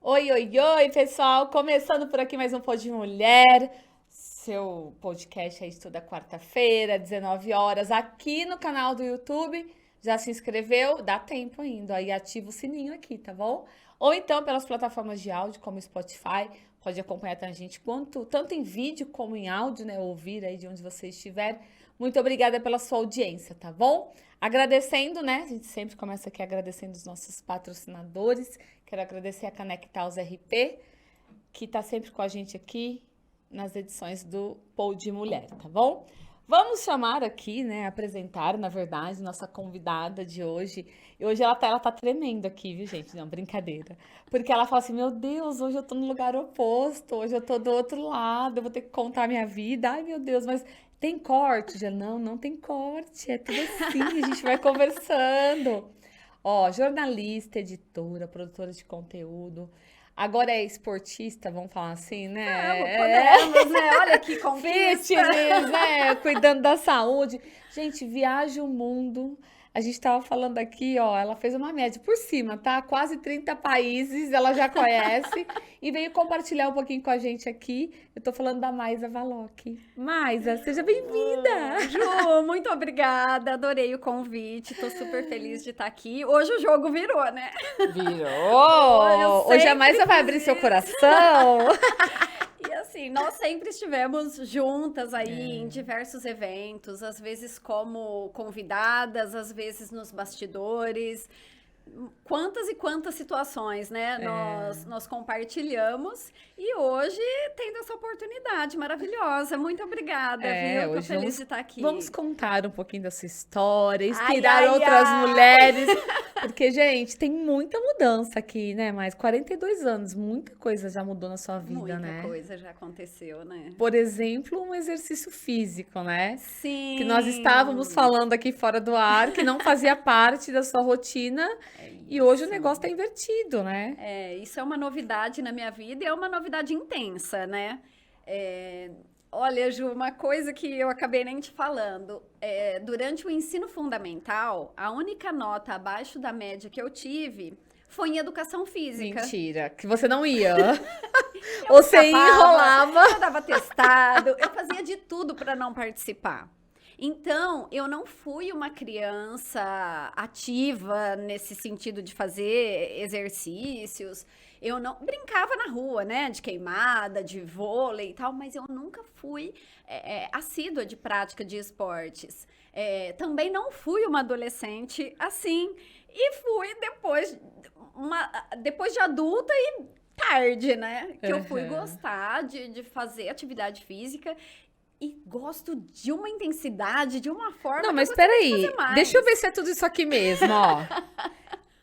Oi, oi, oi, pessoal! Começando por aqui mais um Pod Mulher, seu podcast aí de toda quarta-feira, 19 horas, aqui no canal do YouTube. Já se inscreveu? Dá tempo ainda, aí ativa o sininho aqui, tá bom? Ou então pelas plataformas de áudio, como Spotify, pode acompanhar a gente tanto em vídeo como em áudio, né? Ouvir aí de onde você estiver. Muito obrigada pela sua audiência, tá bom? Agradecendo, né? A gente sempre começa aqui agradecendo os nossos patrocinadores. Quero agradecer a Conectaus RP, que está sempre com a gente aqui nas edições do Pod Mulher, tá bom? Vamos chamar aqui, né, apresentar, na verdade, nossa convidada de hoje. E hoje ela tá tremendo aqui, viu, gente? Não, brincadeira. Porque ela fala assim, meu Deus, hoje eu tô no lugar oposto, hoje eu tô do outro lado, eu vou ter que contar minha vida. Ai, meu Deus, mas tem corte? Já não tem corte, é tudo assim, a gente vai conversando. Ó, jornalista, editora, produtora de conteúdo. Agora é esportista, vamos falar assim, Vamos, né? podemos, né? Olha que conquista. Fitness, né? Cuidando da saúde. Gente, viaja o mundo. A gente tava falando aqui, ó, ela fez uma média por cima, tá? Quase 30 países, ela já conhece e veio compartilhar um pouquinho com a gente aqui. Eu tô falando da Maisa Valoc. Maisa, seja bem-vinda! Ju, muito obrigada. Adorei o convite. Tô super feliz de estar aqui. Hoje o jogo virou, né? Eu Virou! Hoje a sempre Maisa vai fiz abrir seu isso. coração. E assim, nós sempre estivemos juntas aí em diversos eventos, às vezes como convidadas, às vezes nos bastidores. Quantas e quantas situações, né? Nós compartilhamos e hoje tendo essa oportunidade maravilhosa. Muito obrigada, viu? Tô Hoje feliz de estar vamos aqui. contar um pouquinho da sua história, Ai, inspirar ai, outras ai! mulheres, porque, gente, tem muita mudança aqui, né? Mais 42 anos, muita coisa já mudou na sua vida, Muita né? coisa já aconteceu, né? Por exemplo, um exercício físico, né? Que nós estávamos Sim, falando aqui fora do ar, que não fazia parte da sua rotina, é e hoje o isso. negócio tá invertido, né? Isso é uma novidade na minha vida e é uma novidade intensa, né? É, olha, Ju, uma coisa que eu acabei nem te falando. Durante o ensino fundamental, a única nota abaixo da média que eu tive foi em educação física. Mentira, que você não ia. Eu Você escapava, enrolava. eu dava testado, eu fazia de tudo para não participar. Então, eu não fui uma criança ativa nesse sentido de fazer exercícios. Eu não brincava na rua, né, de queimada, de vôlei e tal, mas eu nunca fui assídua de prática de esportes. Também não fui uma adolescente assim. E fui depois de adulta e tarde, né? Que eu fui Aham. gostar de fazer atividade física e gosto de uma intensidade, de uma Não, forma que eu mas gostaria de fazer peraí, deixa eu ver mais. se é tudo isso aqui mesmo, ó.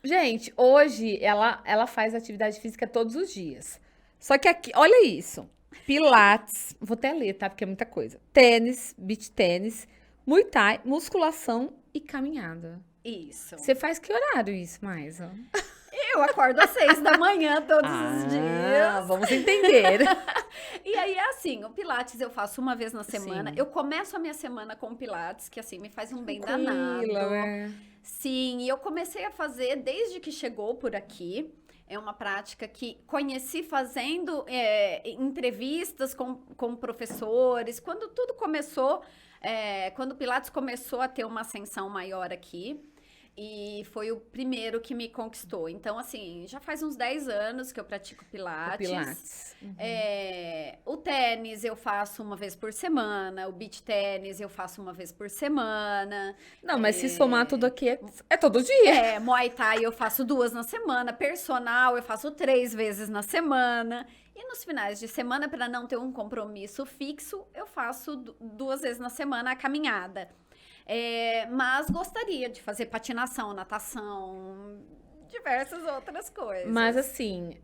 Gente, hoje ela faz atividade física todos os dias. Só que aqui, olha isso. Pilates, vou até ler, tá? Porque é muita coisa. Tênis, beach tênis, Muay Thai, musculação e caminhada. Isso. Você faz que horário isso, Maisa? Eu acordo às 6 da manhã todos os Ah, dias. vamos entender. E aí é assim, o Pilates eu faço uma vez na semana. Sim. Eu começo a minha semana com Pilates, que assim me faz um bem Tranquila, danado. né? Sim, e eu comecei a fazer desde que chegou por aqui. É uma prática que conheci fazendo entrevistas com professores. Quando tudo começou, quando o Pilates começou a ter uma ascensão maior aqui. E foi o primeiro que me conquistou. Então, assim, já faz uns 10 anos que eu pratico O Pilates. Pilates. O tênis eu faço uma vez por semana, o beach tênis eu faço uma vez por semana. Não, mas se somar tudo aqui é todo dia. Muay Thai eu faço 2 na semana, personal eu faço 3 vezes na semana. E nos finais de semana, para não ter um compromisso fixo, eu faço 2 vezes na semana a caminhada. Mas gostaria de fazer patinação, natação, diversas outras Mas coisas. assim,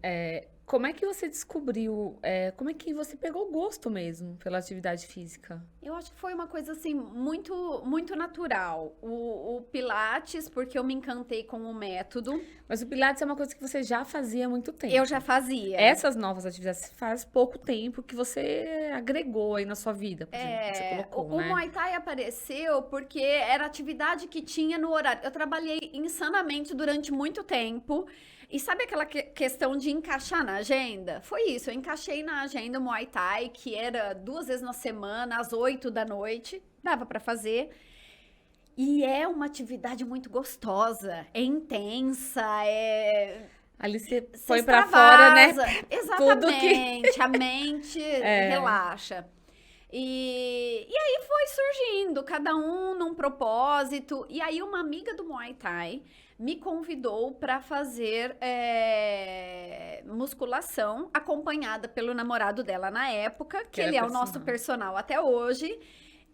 como é que você descobriu, como é que você pegou gosto mesmo pela atividade física? Eu acho que foi uma coisa assim muito muito natural. O Pilates, porque eu me encantei com o método. Mas o Pilates é uma coisa que você já fazia há muito Eu já tempo. fazia. Essas novas atividades faz pouco tempo que você agregou aí na sua vida, por exemplo, que você colocou, O né? Muay Thai apareceu porque era atividade que tinha no horário. Eu trabalhei insanamente durante muito tempo. E sabe aquela questão de encaixar na agenda? Foi isso, eu encaixei na agenda o Muay Thai, que era 2 vezes na semana, às 8 da noite, dava pra fazer. E é uma atividade muito gostosa, é intensa, Ali você Você põe pra fora, né? extravasa. Tudo que... Exatamente, a mente relaxa. E aí foi surgindo, cada um num propósito. E aí uma amiga do Muay Thai me convidou para fazer musculação, acompanhada pelo namorado dela na época, que era ele é o personal. nosso personal até hoje.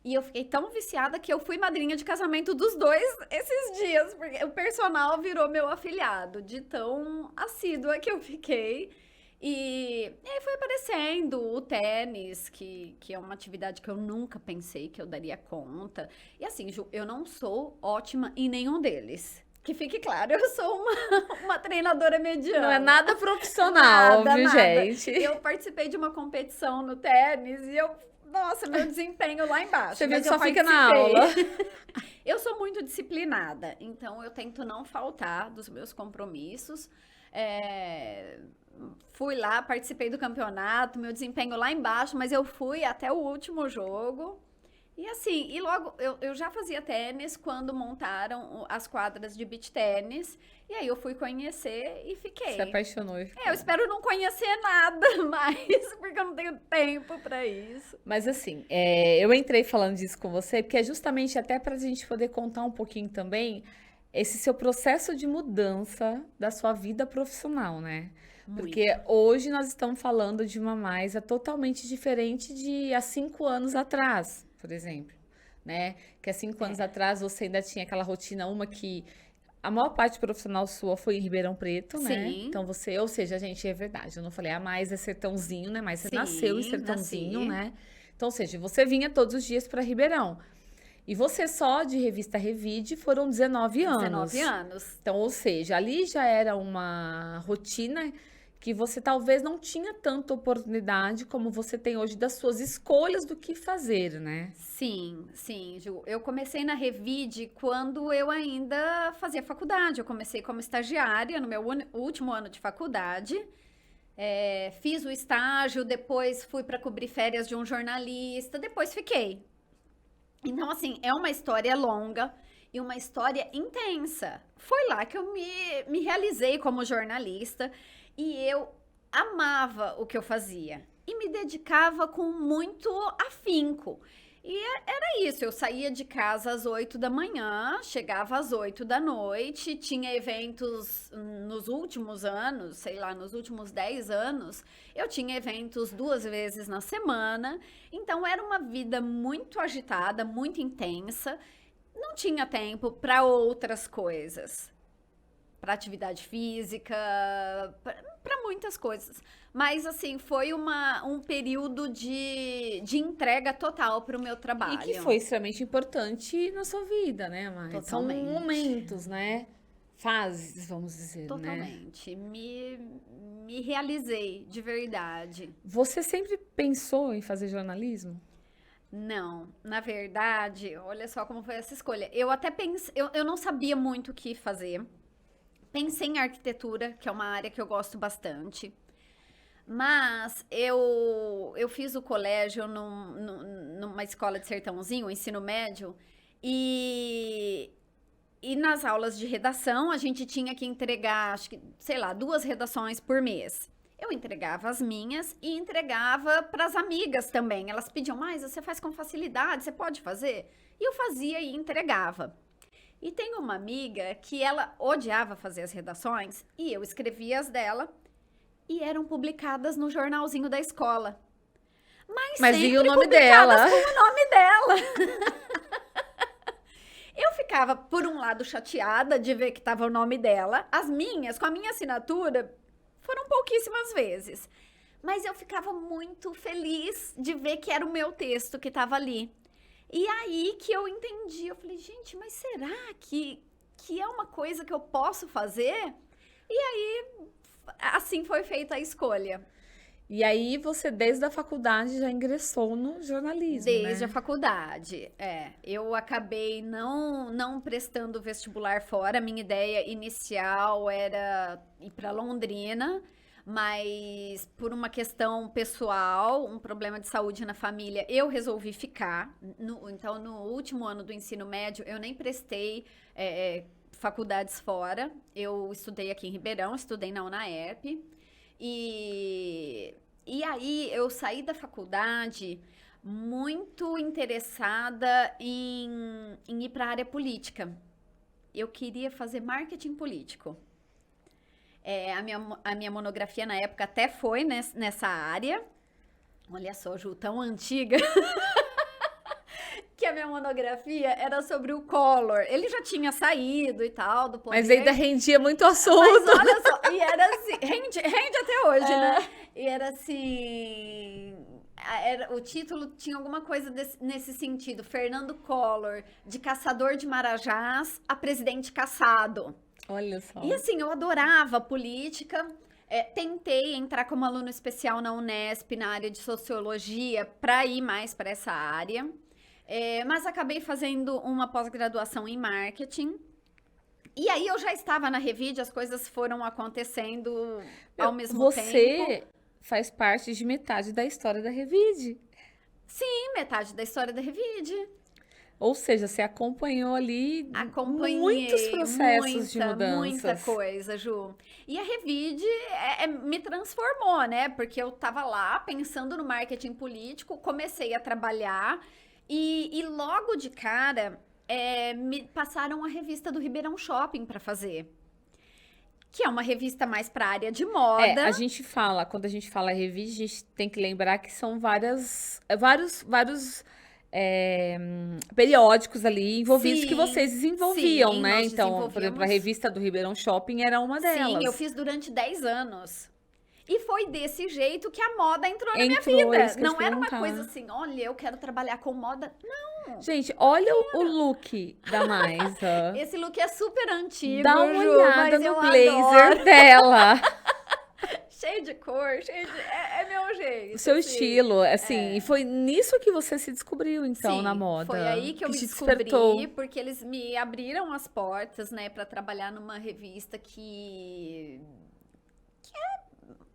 E eu fiquei tão viciada que eu fui madrinha de casamento dos dois esses dias, porque o personal virou meu afilhado, de tão assídua que eu fiquei. E aí foi aparecendo o tênis, que é uma atividade que eu nunca pensei que eu daria conta. E assim, Ju, eu não sou ótima em nenhum deles. Que fique claro, eu sou uma treinadora mediana. Não é nada profissional, Nada, viu, nada. gente? Eu participei de uma competição no tênis e nossa, meu desempenho lá embaixo. Você viu mas que eu só fica na aula. Eu sou muito disciplinada, então eu tento não faltar dos meus compromissos. Fui lá, participei do campeonato, meu desempenho lá embaixo, mas eu fui até o último jogo. E assim, e logo, eu já fazia tênis quando montaram as quadras de beach tênis. E aí eu fui conhecer e fiquei. Se apaixonou e ficou. Eu espero não conhecer nada mais, porque eu não tenho tempo pra isso. Mas assim, eu entrei falando disso com você, porque é justamente até pra gente poder contar um pouquinho também esse seu processo de mudança da sua vida profissional, né? Porque hoje nós estamos falando de uma Maisa totalmente diferente de há 5 anos atrás, por exemplo, né? Que há 5 anos atrás você ainda tinha aquela rotina, uma que a maior parte profissional sua foi em Ribeirão Preto, né? Sim. Então você, ou seja, gente, é verdade, eu não falei, a Maisa é Sertãozinho, né? Mas você Sim, nasceu em Sertãozinho, nasci. né? Então, ou seja, você vinha todos os dias para Ribeirão. E você só de revista Revide foram 19 anos. 19 anos. Então, ou seja, ali já era uma rotina que você talvez não tinha tanta oportunidade como você tem hoje das suas escolhas do que fazer, né? Sim, sim, Ju. Eu comecei na Revide quando eu ainda fazia faculdade. Eu comecei como estagiária no meu último ano de faculdade. Fiz o estágio, depois fui para cobrir férias de um jornalista, depois fiquei. Então, assim, é uma história longa e uma história intensa. Foi lá que eu me realizei como jornalista e eu amava o que eu fazia e me dedicava com muito afinco. E era isso, eu saía de casa às 8 da manhã, chegava às 8 da noite, tinha eventos nos últimos anos, sei lá, nos últimos 10 anos, eu tinha eventos 2 vezes na semana, então era uma vida muito agitada, muito intensa, não tinha tempo para outras coisas, para atividade física, para muitas coisas. Mas, assim, foi um período de entrega total para o meu trabalho. E que foi extremamente importante na sua vida, né, Mai? São Totalmente. momentos, né? Fases, vamos dizer, né? Totalmente. Me realizei, de verdade. Você sempre pensou em fazer jornalismo? Não, na verdade, olha só como foi essa escolha. Eu até pensei, eu não sabia muito o que fazer. Pensei em arquitetura, que é uma área que eu gosto bastante. Mas eu fiz o colégio numa escola de Sertãozinho, ensino médio, e nas aulas de redação a gente tinha que entregar, acho que, sei lá, 2 redações por mês. Eu entregava as minhas e entregava para as amigas também. Elas pediam, mas você faz com facilidade, você pode fazer? E eu fazia e entregava. E tem uma amiga que ela odiava fazer as redações e eu escrevia as dela. E eram publicadas no jornalzinho da escola. Mas e sempre o nome publicadas dela? com o nome dela. Eu ficava, por um lado, chateada de ver que estava o nome dela. As minhas, com a minha assinatura, foram pouquíssimas vezes. Mas eu ficava muito feliz de ver que era o meu texto que estava ali. E aí que eu entendi. Eu falei, gente, mas será que é uma coisa que eu posso fazer? E aí... assim foi feita a escolha. E aí você, desde a faculdade, já ingressou no jornalismo, Desde né? a faculdade, eu acabei não prestando vestibular fora. A minha ideia inicial era ir para Londrina, mas por uma questão pessoal, um problema de saúde na família, eu resolvi ficar. Então, no último ano do ensino médio, eu nem prestei faculdades fora. Eu estudei aqui em Ribeirão, estudei na UNAERP. E aí eu saí da faculdade muito interessada em ir para a área política. Eu queria fazer marketing político. A minha monografia na época até foi nessa área. Olha só, Ju, tão antiga. Que a minha monografia era sobre o Collor. Ele já tinha saído e tal do poder. Mas ainda rendia muito Mas assunto. olha só, e era assim, rende até hoje, né? E era assim, o título tinha alguma coisa nesse sentido, Fernando Collor, de caçador de marajás a presidente caçado. Olha só. E assim, eu adorava política, tentei entrar como aluno especial na Unesp, na área de sociologia, para ir mais para essa área, mas acabei fazendo uma pós-graduação em marketing. E aí eu já estava na Revide, as coisas foram acontecendo ao mesmo tempo. Você faz parte de metade da história da Revide. Sim, metade da história da Revide. Ou seja, você acompanhou ali Acompanhei muitos processos de mudanças. muita coisa, Ju. E a Revide me transformou, né? Porque eu tava lá pensando no marketing político, comecei a trabalhar e logo de cara me passaram a revista do Ribeirão Shopping para fazer. Que é uma revista mais para área de moda. A gente fala, quando a gente fala Revide, a gente tem que lembrar que são vários periódicos ali envolvidos Sim, que vocês desenvolviam, sim, né? nós Então, por exemplo, a desenvolvíamos. revista do Ribeirão Shopping era uma delas. Sim, eu fiz durante 10 anos. E foi desse jeito que a moda entrou na minha Entrou, vida. isso que eu ia Não te era uma perguntar. coisa assim, olha, eu quero trabalhar com moda. Não. Gente, olha o look da Maisa. Esse look é super antigo, Dá uma Ju, olhada mas no eu blazer adoro. dela. Cheio de cor, é meu jeito. O seu assim. estilo, assim. E foi nisso que você se descobriu, então, Sim, na moda. foi aí que eu me te descobri, despertou. porque eles me abriram as portas, né, para trabalhar numa revista que é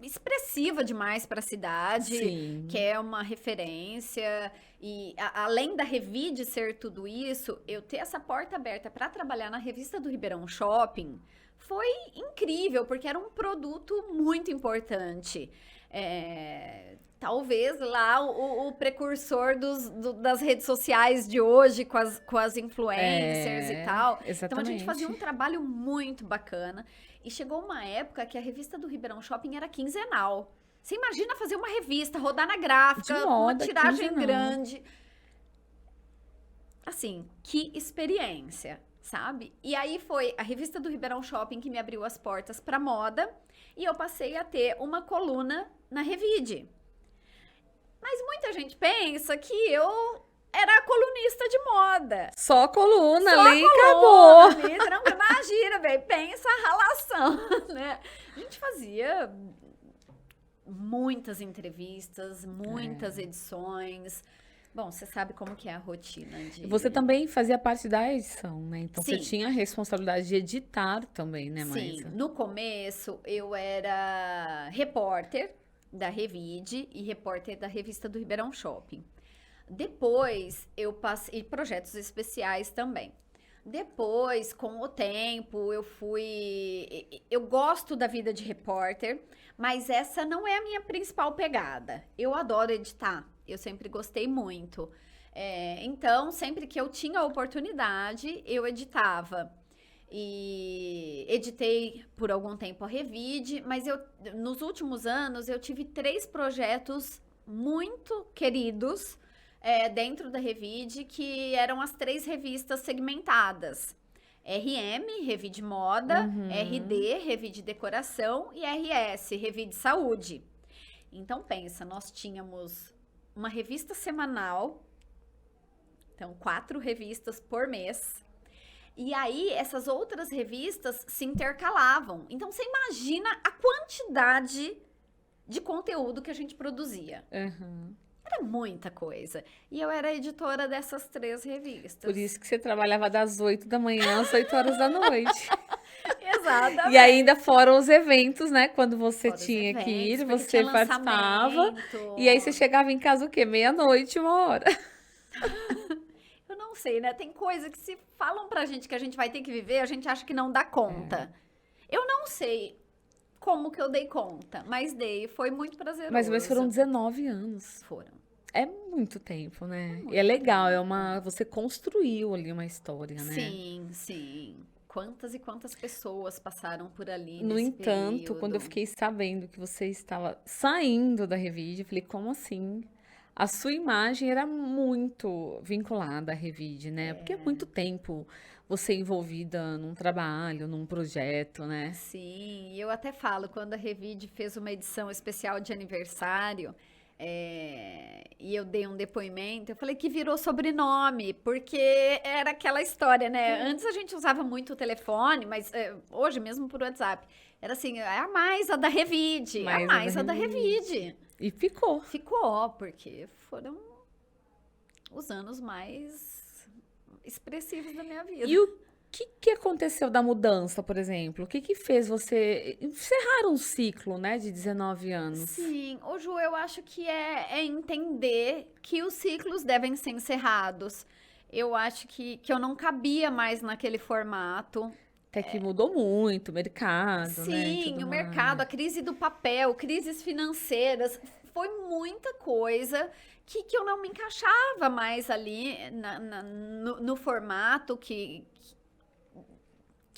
expressiva demais para a cidade, Sim. que é uma referência. E além da Revide ser tudo isso, eu ter essa porta aberta para trabalhar na revista do Ribeirão Shopping foi incrível, porque era um produto muito importante. Talvez lá o precursor das redes sociais de hoje, com as influencers e tal. Exatamente. Então a gente fazia um trabalho muito bacana. E chegou uma época que a revista do Ribeirão Shopping era quinzenal. Você imagina fazer uma revista, rodar na gráfica, De com uma moda, tiragem quinzenal. grande. Assim, que experiência, sabe? E aí foi a revista do Ribeirão Shopping que me abriu as portas para moda e eu passei a ter uma coluna na Revide. Mas muita gente pensa que eu era colunista de moda. Só a coluna Só ali, a acabou. coluna ali, não, imagina, velho, pensa a relação, né? A gente fazia muitas entrevistas, muitas edições. Bom, você sabe como que é a rotina de... Você também fazia parte da edição, né? Então você Sim. tinha a responsabilidade de editar também, né, Sim, Maisa? no começo eu era repórter da Revide e repórter da revista do Ribeirão Shopping. Depois eu passei projetos especiais também. Depois, com o tempo, eu gosto da vida de repórter, mas essa não é a minha principal pegada. Eu adoro editar, eu sempre gostei muito. Então, sempre que eu tinha a oportunidade, eu editava. E editei por algum tempo a Revide, mas nos últimos anos eu tive 3 projetos muito queridos dentro da Revide, que eram as 3 revistas segmentadas. RM, Revide Moda, RD, Revide Decoração e RS, Revide Saúde. Então pensa, nós tínhamos uma revista semanal, então 4 revistas por mês. E aí, essas outras revistas se intercalavam. Então, você imagina a quantidade de conteúdo que a gente produzia. Aham. Era muita coisa. E eu era editora dessas 3 revistas. Por isso que você trabalhava das 8 da manhã às 8 horas da noite. Exatamente. E ainda foram os eventos, né? Quando você Fora os tinha que ir, eventos, porque você tinha participava. lançamento. E aí você chegava em casa o quê? Meia-noite, 1 hora. Eu não sei, né? Tem coisa que se falam pra gente que a gente vai ter que viver, a gente acha que não dá conta. Eu não sei como que eu dei conta, mas dei, foi muito prazeroso. Mas foram 19 anos. Foram. É muito tempo, né? muito E é legal, tempo. você construiu ali uma história, né? Sim, sim. Quantas e quantas pessoas passaram por ali No nesse entanto, quando eu período. fiquei sabendo que você estava saindo da Revide, eu falei, como assim? A sua imagem era muito vinculada à Revide, né? Porque é muito tempo você envolvida num trabalho, num projeto, né? Sim, e eu até falo, quando a Revide fez uma edição especial de aniversário, e eu dei um depoimento, eu falei que virou sobrenome, porque era aquela história, né? Antes a gente usava muito o telefone, mas hoje mesmo por WhatsApp. Era assim, é a Maisa da Revide, é a Maisa da Revide. E ficou. Ficou, porque foram os anos mais expressivos da minha vida. E o que aconteceu da mudança, por exemplo? O que fez você encerrar um ciclo, né, de 19 anos? Sim, ô Ju, eu acho que é entender que os ciclos devem ser encerrados. Eu acho que eu não cabia mais naquele formato. Até que mudou muito o mercado, né? e Sim, tudo o mais. mercado, a crise do papel, crises financeiras, foi muita coisa que eu não me encaixava mais ali no formato que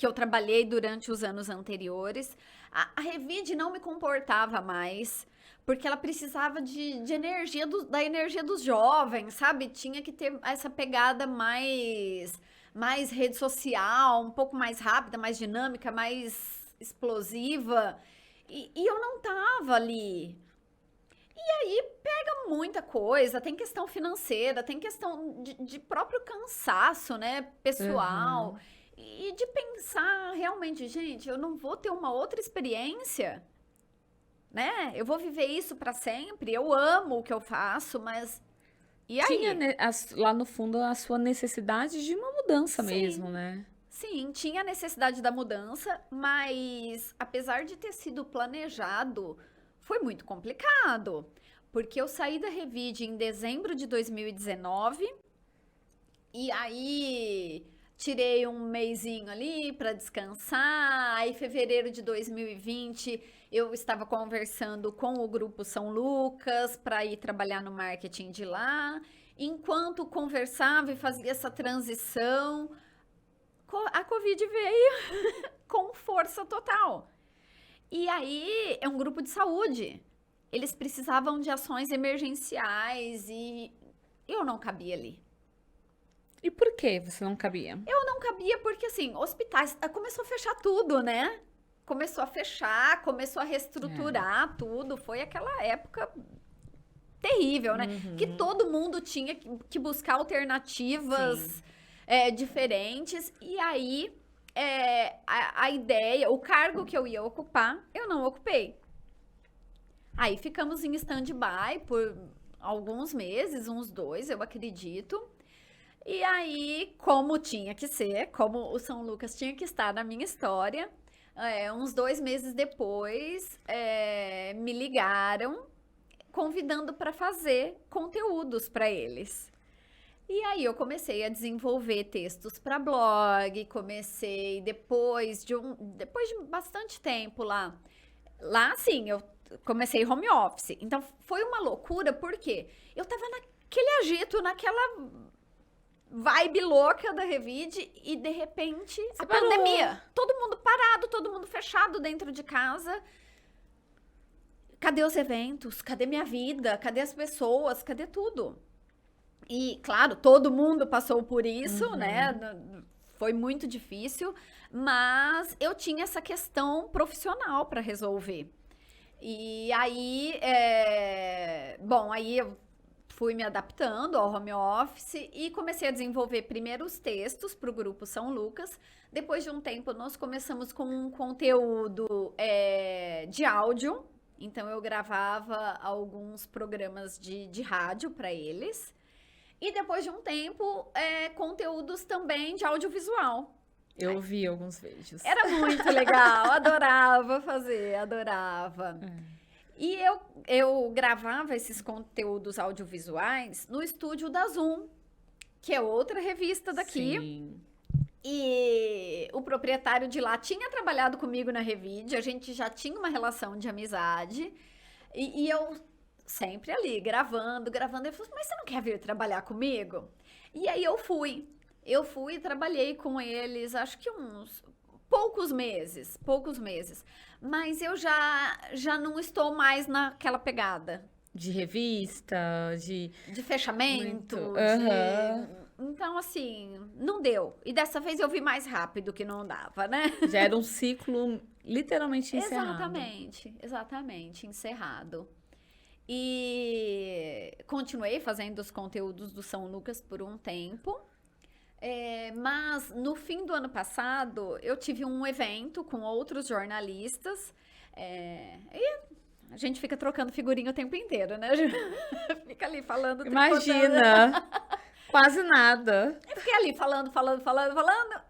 eu trabalhei durante os anos anteriores. A Revide não me comportava mais, porque ela precisava de energia, da energia dos jovens, sabe? Tinha que ter essa pegada mais rede social, um pouco mais rápida, mais dinâmica, mais explosiva. E eu não tava ali. E aí pega muita coisa, tem questão financeira, tem questão de próprio cansaço, né, pessoal. Uhum. E de pensar realmente, gente, eu não vou ter uma outra experiência, né? Eu vou viver isso para sempre. Eu amo o que eu faço, mas e aí? Tinha lá no fundo a sua necessidade de uma mudança Sim. mesmo, né? Sim, tinha a necessidade da mudança, mas apesar de ter sido planejado, foi muito complicado, porque eu saí da Revide em dezembro de 2019 e aí tirei um mesinho ali para descansar. Aí, fevereiro de 2020, eu estava conversando com o Grupo São Lucas para ir trabalhar no marketing de lá. Enquanto conversava e fazia essa transição, a Covid veio com força total. E aí, é um grupo de saúde. Eles precisavam de ações emergenciais e eu não cabia ali. E por que você não cabia? Eu não cabia porque, assim, hospitais... Começou a fechar tudo, né? Começou a fechar, começou a reestruturar tudo. Foi aquela época terrível, né? Que todo mundo tinha que buscar alternativas diferentes. E aí, a ideia, o cargo que eu ia ocupar, eu não ocupei. Aí ficamos em stand-by por alguns meses, uns 2, eu acredito. E aí, como tinha que ser, como o São Lucas tinha que estar na minha história, uns 2 meses depois, me ligaram convidando para fazer conteúdos para eles. E aí eu comecei a desenvolver textos para blog, comecei depois de bastante tempo lá. Lá, sim, eu comecei home office. Então, foi uma loucura, porque eu tava naquele agito, naquela vibe louca da Revide e, de repente, a pandemia. Todo mundo parado, todo mundo fechado dentro de casa. Cadê os eventos? Cadê minha vida? Cadê as pessoas? Cadê tudo? E, claro, todo mundo passou por isso, né? Foi muito difícil, mas eu tinha essa questão profissional para resolver. E aí, aí eu fui me adaptando ao home office e comecei a desenvolver primeiro os textos para o Grupo São Lucas. Depois de um tempo, nós começamos com um conteúdo de áudio. Então, eu gravava alguns programas de rádio para eles. E depois de um tempo, conteúdos também de audiovisual. Eu vi alguns vídeos. Era muito legal, adorava fazer, adorava. E eu gravava esses conteúdos audiovisuais no estúdio da Zoom, que é outra revista daqui. Sim. E o proprietário de lá tinha trabalhado comigo na Revide, a gente já tinha uma relação de amizade. E eu sempre ali, gravando. Ele falou, mas você não quer vir trabalhar comigo? E aí eu fui e trabalhei com eles, acho que uns poucos meses. Mas eu já não estou mais naquela pegada. De revista, de fechamento, Muito. Então, assim, não deu. E dessa vez eu vi mais rápido que não dava, né? Já era um ciclo literalmente encerrado. Exatamente, encerrado. E continuei fazendo os conteúdos do São Lucas por um tempo. Mas no fim do ano passado, eu tive um evento com outros jornalistas. E a gente fica trocando figurinha o tempo inteiro, né? Fica ali falando. Imagina! Quase nada. Eu fiquei ali falando.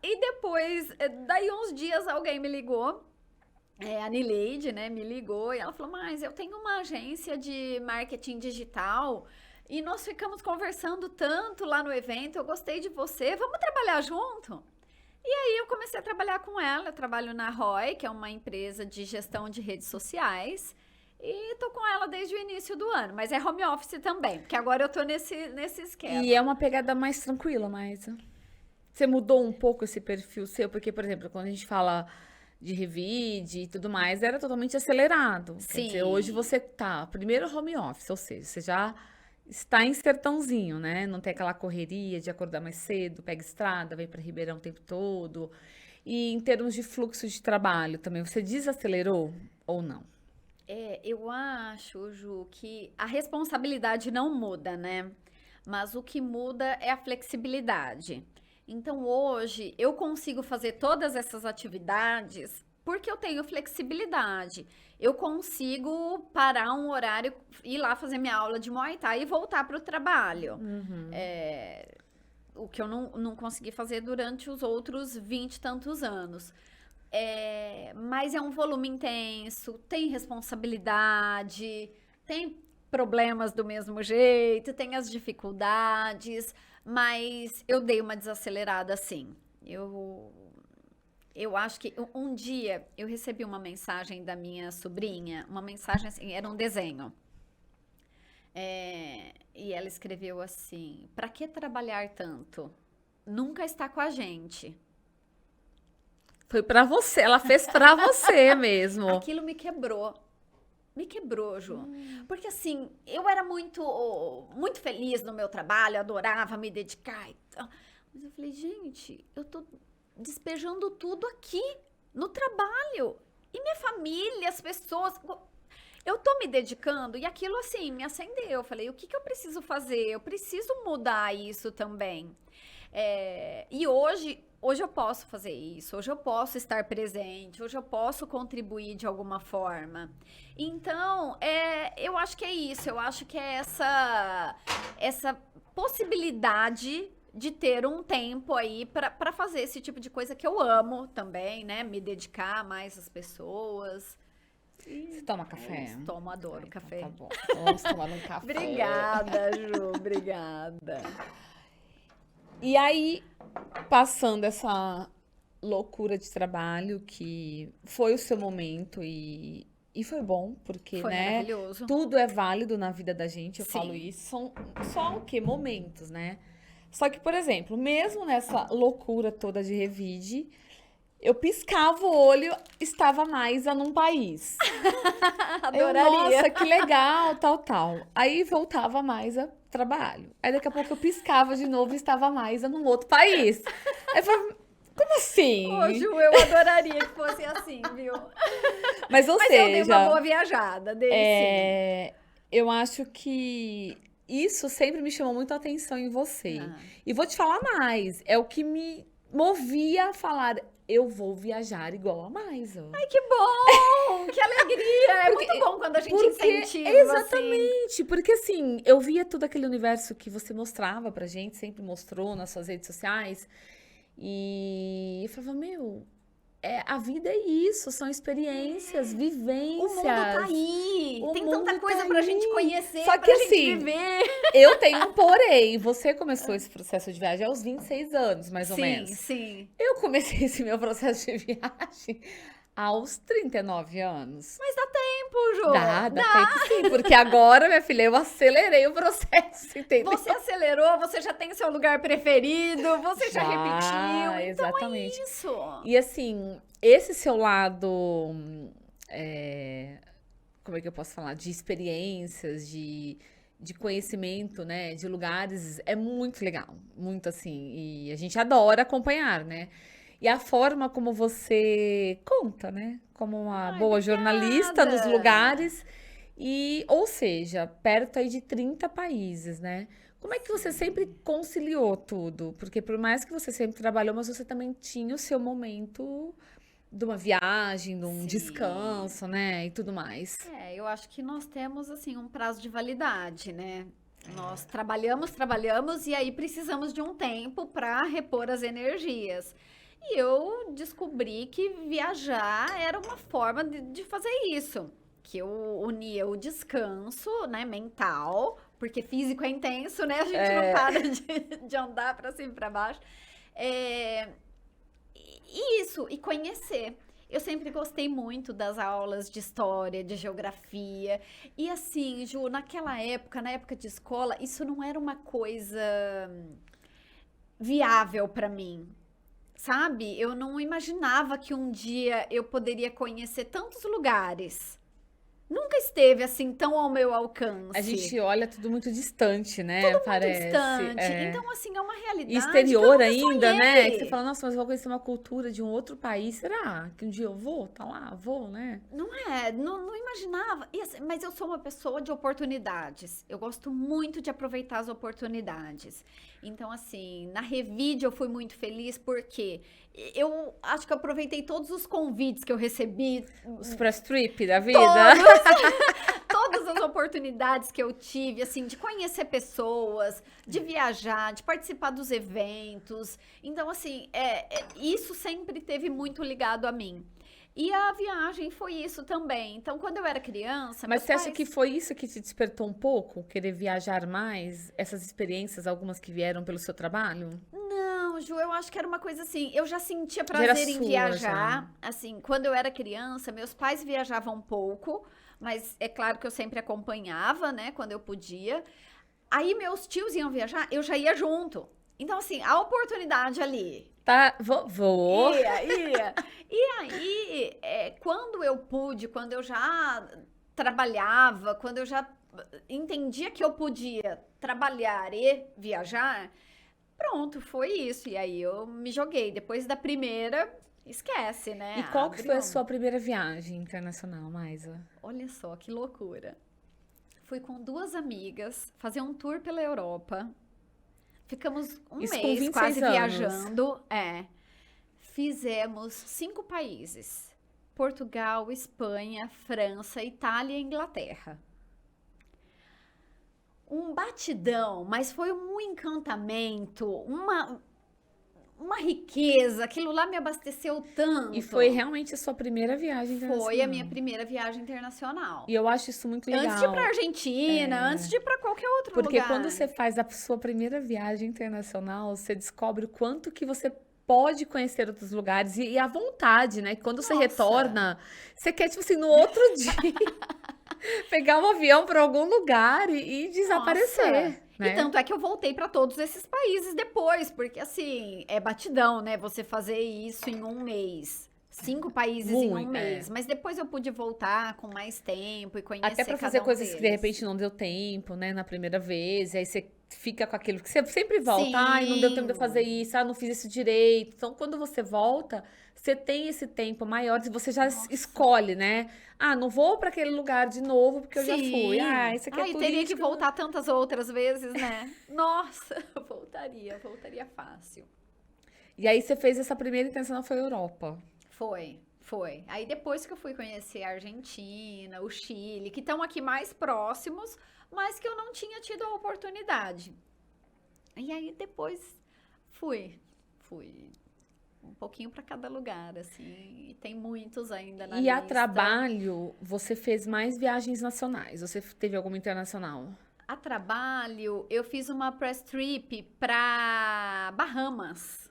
E depois, daí uns dias, alguém me ligou. A Nileide, né, me ligou. E ela falou, mas eu tenho uma agência de marketing digital. E nós ficamos conversando tanto lá no evento. Eu gostei de você. Vamos trabalhar junto? E aí eu comecei a trabalhar com ela. Eu trabalho na ROI, que é uma empresa de gestão de redes sociais. E tô com ela desde o início do ano. Mas é home office também, porque agora eu tô nesse esquema. E é uma pegada mais tranquila, Maísa. Você mudou um pouco esse perfil seu? Porque, por exemplo, quando a gente fala de Revide e tudo mais, era totalmente acelerado. Sim. Quer dizer, hoje você tá, primeiro home office, ou seja, você já está em sertãozinho, né? Não tem aquela correria de acordar mais cedo, pega estrada, vem para Ribeirão o tempo todo. E em termos de fluxo de trabalho também, você desacelerou ou não? Eu acho, Ju, que a responsabilidade não muda, né? Mas o que muda é a flexibilidade. Então, hoje, eu consigo fazer todas essas atividades porque eu tenho flexibilidade. Eu consigo parar um horário, ir lá fazer minha aula de Muay Thai e voltar para o trabalho. O que eu não consegui fazer durante os outros 20 e tantos anos. Mas é um volume intenso, tem responsabilidade, tem problemas do mesmo jeito, tem as dificuldades, mas eu dei uma desacelerada sim. Eu acho que um dia eu recebi uma mensagem da minha sobrinha, uma mensagem assim, era um desenho. E ela escreveu assim: "Pra que trabalhar tanto? Nunca está com a gente." Foi pra você, ela fez pra você mesmo. Aquilo me quebrou. Me quebrou, Ju. Porque assim, eu era muito feliz no meu trabalho, adorava me dedicar e tal. Mas eu falei, gente, eu tô despejando tudo aqui, no trabalho. E minha família, as pessoas... Eu tô me dedicando e aquilo assim, me acendeu. Eu falei, o que eu preciso fazer? Eu preciso mudar isso também. E hoje eu posso fazer isso, hoje eu posso estar presente, hoje eu posso contribuir de alguma forma. Então, eu acho que é isso, eu acho que é essa possibilidade de ter um tempo aí para fazer esse tipo de coisa que eu amo também, né? Me dedicar mais às pessoas. Você toma café? Tomo, adoro café. Então tá bom, vamos tomar um café. Obrigada, Ju, obrigada. E aí, passando essa loucura de trabalho, que foi o seu momento e foi bom, porque, Foi né, maravilhoso. tudo é válido na vida da gente, eu Sim. falo isso, são só o quê? Momentos, né? Só que, por exemplo, mesmo nessa loucura toda de Revide, eu piscava o olho, estava a Maísa num país. Adoraria. Nossa, que legal, tal. Aí voltava a Maísa, trabalho. Aí daqui a pouco eu piscava de novo e estava a Maísa num outro país. Aí eu falei, como assim? Ô, Ju, eu adoraria que fosse assim, viu? Mas eu dei uma boa viajada, sim. Eu acho que isso sempre me chamou muito a atenção em você. E vou te falar mais, é o que me movia a falar, eu vou viajar igual a Maisa. Ai, que bom! Que alegria! É muito bom quando a gente incentiva, exatamente, porque assim, eu via todo aquele universo que você mostrava pra gente, sempre mostrou nas suas redes sociais, e eu falava, meu, a vida é isso, são experiências, vivências. O mundo tá aí, tem tanta coisa tá pra aí. gente conhecer, Só que pra assim, gente viver. eu tenho um porém, você começou esse processo de viagem aos 26 anos, mais ou menos. Sim. Eu comecei esse meu processo de viagem aos 39 anos. Mas dá tempo, Ju. Dá tempo sim, porque agora, minha filha, eu acelerei o processo, entendeu? Você acelerou, você já tem seu lugar preferido, você já repetiu, então exatamente. é isso. E assim, esse seu lado, como é que eu posso falar? De experiências, de conhecimento, né? De lugares, é muito legal, muito assim, e a gente adora acompanhar, né? E a forma como você conta, né? Como uma boa jornalista nos lugares. Ou seja, perto aí de 30 países, né? Como é que você sempre conciliou tudo? Porque por mais que você sempre trabalhou, mas você também tinha o seu momento de uma viagem, de um descanso, né? E tudo mais. Eu acho que nós temos, assim, um prazo de validade, né? Nós trabalhamos e aí precisamos de um tempo para repor as energias. E eu descobri que viajar era uma forma de fazer isso. Que eu unia o descanso, né, mental, porque físico é intenso, né? A gente não para de andar para cima e para baixo. E conhecer. Eu sempre gostei muito das aulas de história, de geografia. E assim, Ju, naquela época, na época de escola, isso não era uma coisa viável para mim. Sabe? Eu não imaginava que um dia eu poderia conhecer tantos lugares. Nunca esteve assim tão ao meu alcance. A gente olha tudo muito distante, né? Tudo Parece. muito distante. Então, assim, é uma realidade. E exterior que eu ainda, né? sonhei. Que você fala, nossa, mas eu vou conhecer uma cultura de um outro país. Será que um dia eu vou? Tá lá, vou, né? Não imaginava. Assim, mas eu sou uma pessoa de oportunidades. Eu gosto muito de aproveitar as oportunidades. Então, assim, na Revide eu fui muito feliz porque eu acho que eu aproveitei todos os convites que eu recebi. Os press trip da vida. Todas as oportunidades que eu tive, assim, de conhecer pessoas, de viajar, de participar dos eventos. Então, assim, isso sempre teve muito ligado a mim. E a viagem foi isso também. Então, quando eu era criança... Mas você acha que foi isso que te despertou um pouco? Querer viajar mais? Essas experiências, algumas que vieram pelo seu trabalho? Não, Ju, eu acho que era uma coisa assim... Eu já sentia prazer em viajar. Assim, quando eu era criança, meus pais viajavam um pouco. Mas é claro que eu sempre acompanhava, né? Quando eu podia. Aí, meus tios iam viajar, eu já ia junto. Então, assim, a oportunidade ali... Tá, vou. Ia. E aí, quando eu pude, quando eu já trabalhava, quando eu já entendia que eu podia trabalhar e viajar, pronto, foi isso. E aí eu me joguei. Depois da primeira, esquece, né? E qual que foi a sua primeira viagem internacional, Maisa? Olha só, que loucura. Fui com 2 amigas fazer um tour pela Europa. Ficamos um mês quase viajando. Fizemos 5 países. Portugal, Espanha, França, Itália e Inglaterra. Um batidão, mas foi um encantamento, uma riqueza. Aquilo lá me abasteceu tanto. E foi realmente a sua primeira viagem internacional? Foi a minha primeira viagem internacional. E eu acho isso muito legal. Antes de ir pra Argentina, antes de ir pra qualquer outro lugar. Porque quando você faz a sua primeira viagem internacional, você descobre o quanto que você pode conhecer outros lugares e a vontade, né? Quando você retorna, você quer, tipo assim, no outro dia, pegar um avião para algum lugar e desaparecer. Né? E tanto é que eu voltei para todos esses países depois, porque assim, é batidão, né? Você fazer isso em um mês. 5 países em um mês. Mas depois eu pude voltar com mais tempo e conhecer até para fazer coisas que de repente não deu tempo, né? Na primeira vez. E aí você fica com aquilo que você sempre volta. Sim. Ai, não deu tempo de eu fazer isso. Ah, não fiz isso direito. Então, quando você volta, você tem esse tempo maior e você já escolhe, né? Ah, não vou para aquele lugar de novo porque eu já fui. Ah, isso aqui é turístico. Teria que voltar tantas outras vezes, né? Nossa, voltaria fácil. E aí você fez essa primeira internacional, foi Europa. Foi. Aí depois que eu fui conhecer a Argentina, o Chile, que estão aqui mais próximos, mas que eu não tinha tido a oportunidade. E aí depois fui um pouquinho para cada lugar, assim, e tem muitos ainda na E lista. a trabalho, você fez mais viagens nacionais? Você teve alguma internacional? A trabalho, eu fiz uma press trip para Bahamas.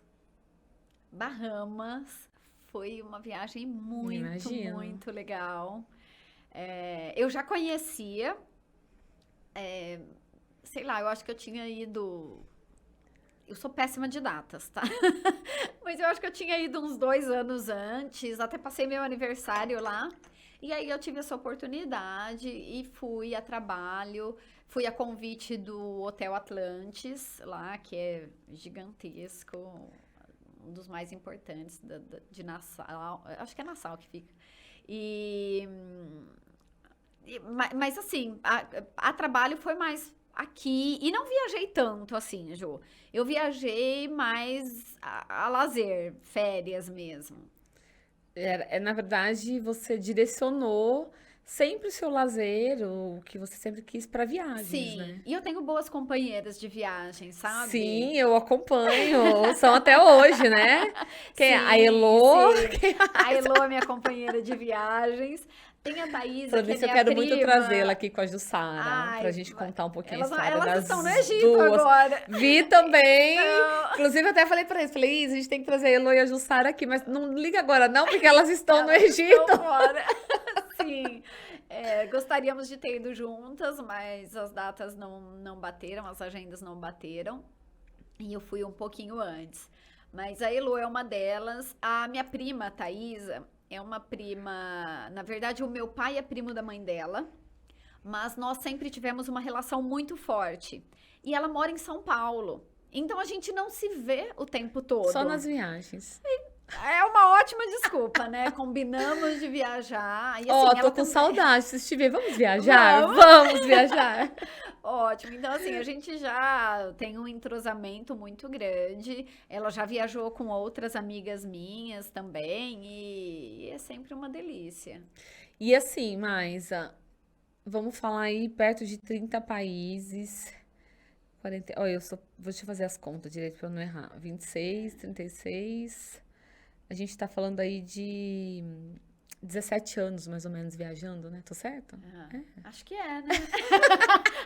Bahamas foi uma viagem Imagino. muito legal. Eu já conhecia, sei lá, eu acho que eu tinha ido. Eu sou péssima de datas, tá? Mas eu acho que eu tinha ido uns 2 anos antes, até passei meu aniversário lá. E aí eu tive essa oportunidade e fui a trabalho, fui a convite do Hotel Atlantis, lá, que é gigantesco, um dos mais importantes de Nassau, acho que é Nassau que fica. Mas assim, a trabalho foi mais aqui, e não viajei tanto assim, Jô. Eu viajei mais a lazer, férias mesmo. Na verdade, você direcionou sempre o seu lazer, o que você sempre quis para viagens, Sim, né? e eu tenho boas companheiras de viagem, sabe? Sim, eu acompanho. São até hoje, né? Quem é? A Sim, Elô. sim. A Elô é minha companheira de viagens. Tem a Thaísa, Falando que é nisso, eu minha quero muito trazê-la prima. aqui com a Jussara, pra Ai, gente contar um pouquinho a elas, história elas das estão no Egito duas. agora. Vi também. Então, Inclusive, eu até falei pra eles, falei, Isa, a gente tem que trazer a Elô e a Jussara aqui, mas não liga agora não, porque elas estão no elas estão Egito. fora. Sim. Gostaríamos de ter ido juntas, mas as datas não bateram, as agendas não bateram. E eu fui um pouquinho antes. Mas a Elo é uma delas. A minha prima, a Thaísa, é uma prima. Na verdade, o meu pai é primo da mãe dela, mas nós sempre tivemos uma relação muito forte. E ela mora em São Paulo. Então a gente não se vê o tempo Só todo. nas viagens. É uma ótima desculpa, né? Combinamos de viajar. E Ó, assim, tô ela com também. saudade. Se estiver, vamos viajar? Vamos! Vamos viajar. Ótimo. Então, assim, a gente já tem um entrosamento muito grande. Ela já viajou com outras amigas minhas também. E é sempre uma delícia. E assim, Maisa, vamos falar aí perto de 30 países. 40, olha, deixa eu fazer as contas direito pra eu não errar. 26, 36. A gente tá falando aí de 17 anos, mais ou menos, viajando, né? Tô certo? Acho que é, né?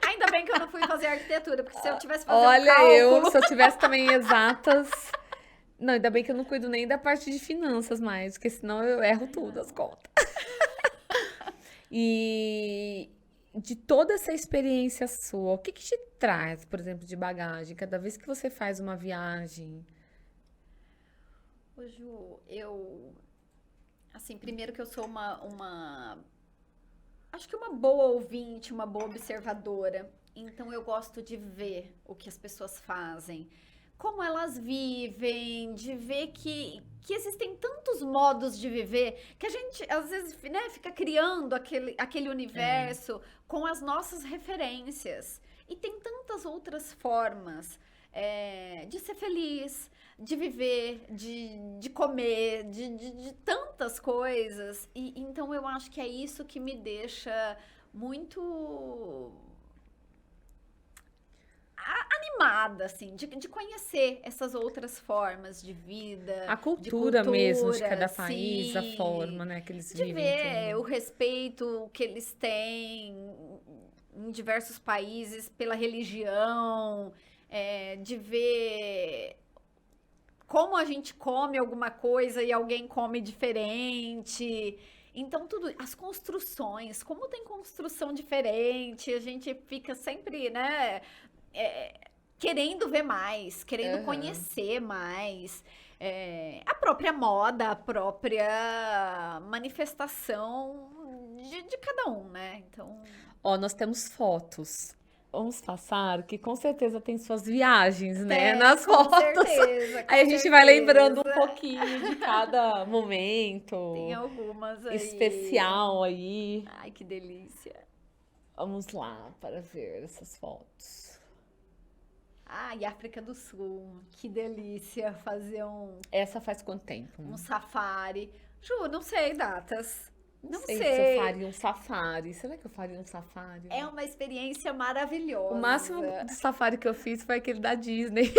Ainda bem que eu não fui fazer arquitetura, porque se eu tivesse fazer um Olha, eu, cálculo... se eu tivesse também exatas. Não, ainda bem que eu não cuido nem da parte de finanças mais, porque senão eu erro tudo as contas. E de toda essa experiência sua, o que que te traz, por exemplo, de bagagem, cada vez que você faz uma viagem? Ô, Ju, eu... Assim, primeiro que eu sou acho que uma boa ouvinte, uma boa observadora. Então eu gosto de ver o que as pessoas fazem, como elas vivem, de ver que existem tantos modos de viver que a gente às vezes, né, fica criando aquele universo com as nossas referências. E tem tantas outras formas de ser feliz, de viver, de comer, de tantas coisas. E então eu acho que é isso que me deixa muito animada, assim, de conhecer essas outras formas de vida, A de cultura mesmo de cada cultura, país, a sim, forma, né, que eles de vivem ver o tudo. respeito que eles têm em diversos países pela religião, de ver como a gente come alguma coisa e alguém come diferente. Então, as construções, como tem construção diferente, a gente fica sempre, né, querendo ver mais, querendo Aham. conhecer mais. A própria moda, a própria manifestação de cada um, né? Então, Ó, nós temos fotos. Vamos passar, que com certeza tem suas viagens, né, tem, nas fotos. com Aí a gente vai lembrando um certeza. pouquinho de cada Tem momento algumas aí. especial aí. Ai, que delícia. Vamos lá para ver essas fotos. Ai, África do Sul, que delícia fazer Essa faz quanto tempo? um safari. Ju, não sei datas. Não Não sei se sei. eu faria um safari. Será que eu faria um safari? É uma experiência maravilhosa. O máximo do safari que eu fiz foi aquele da Disney.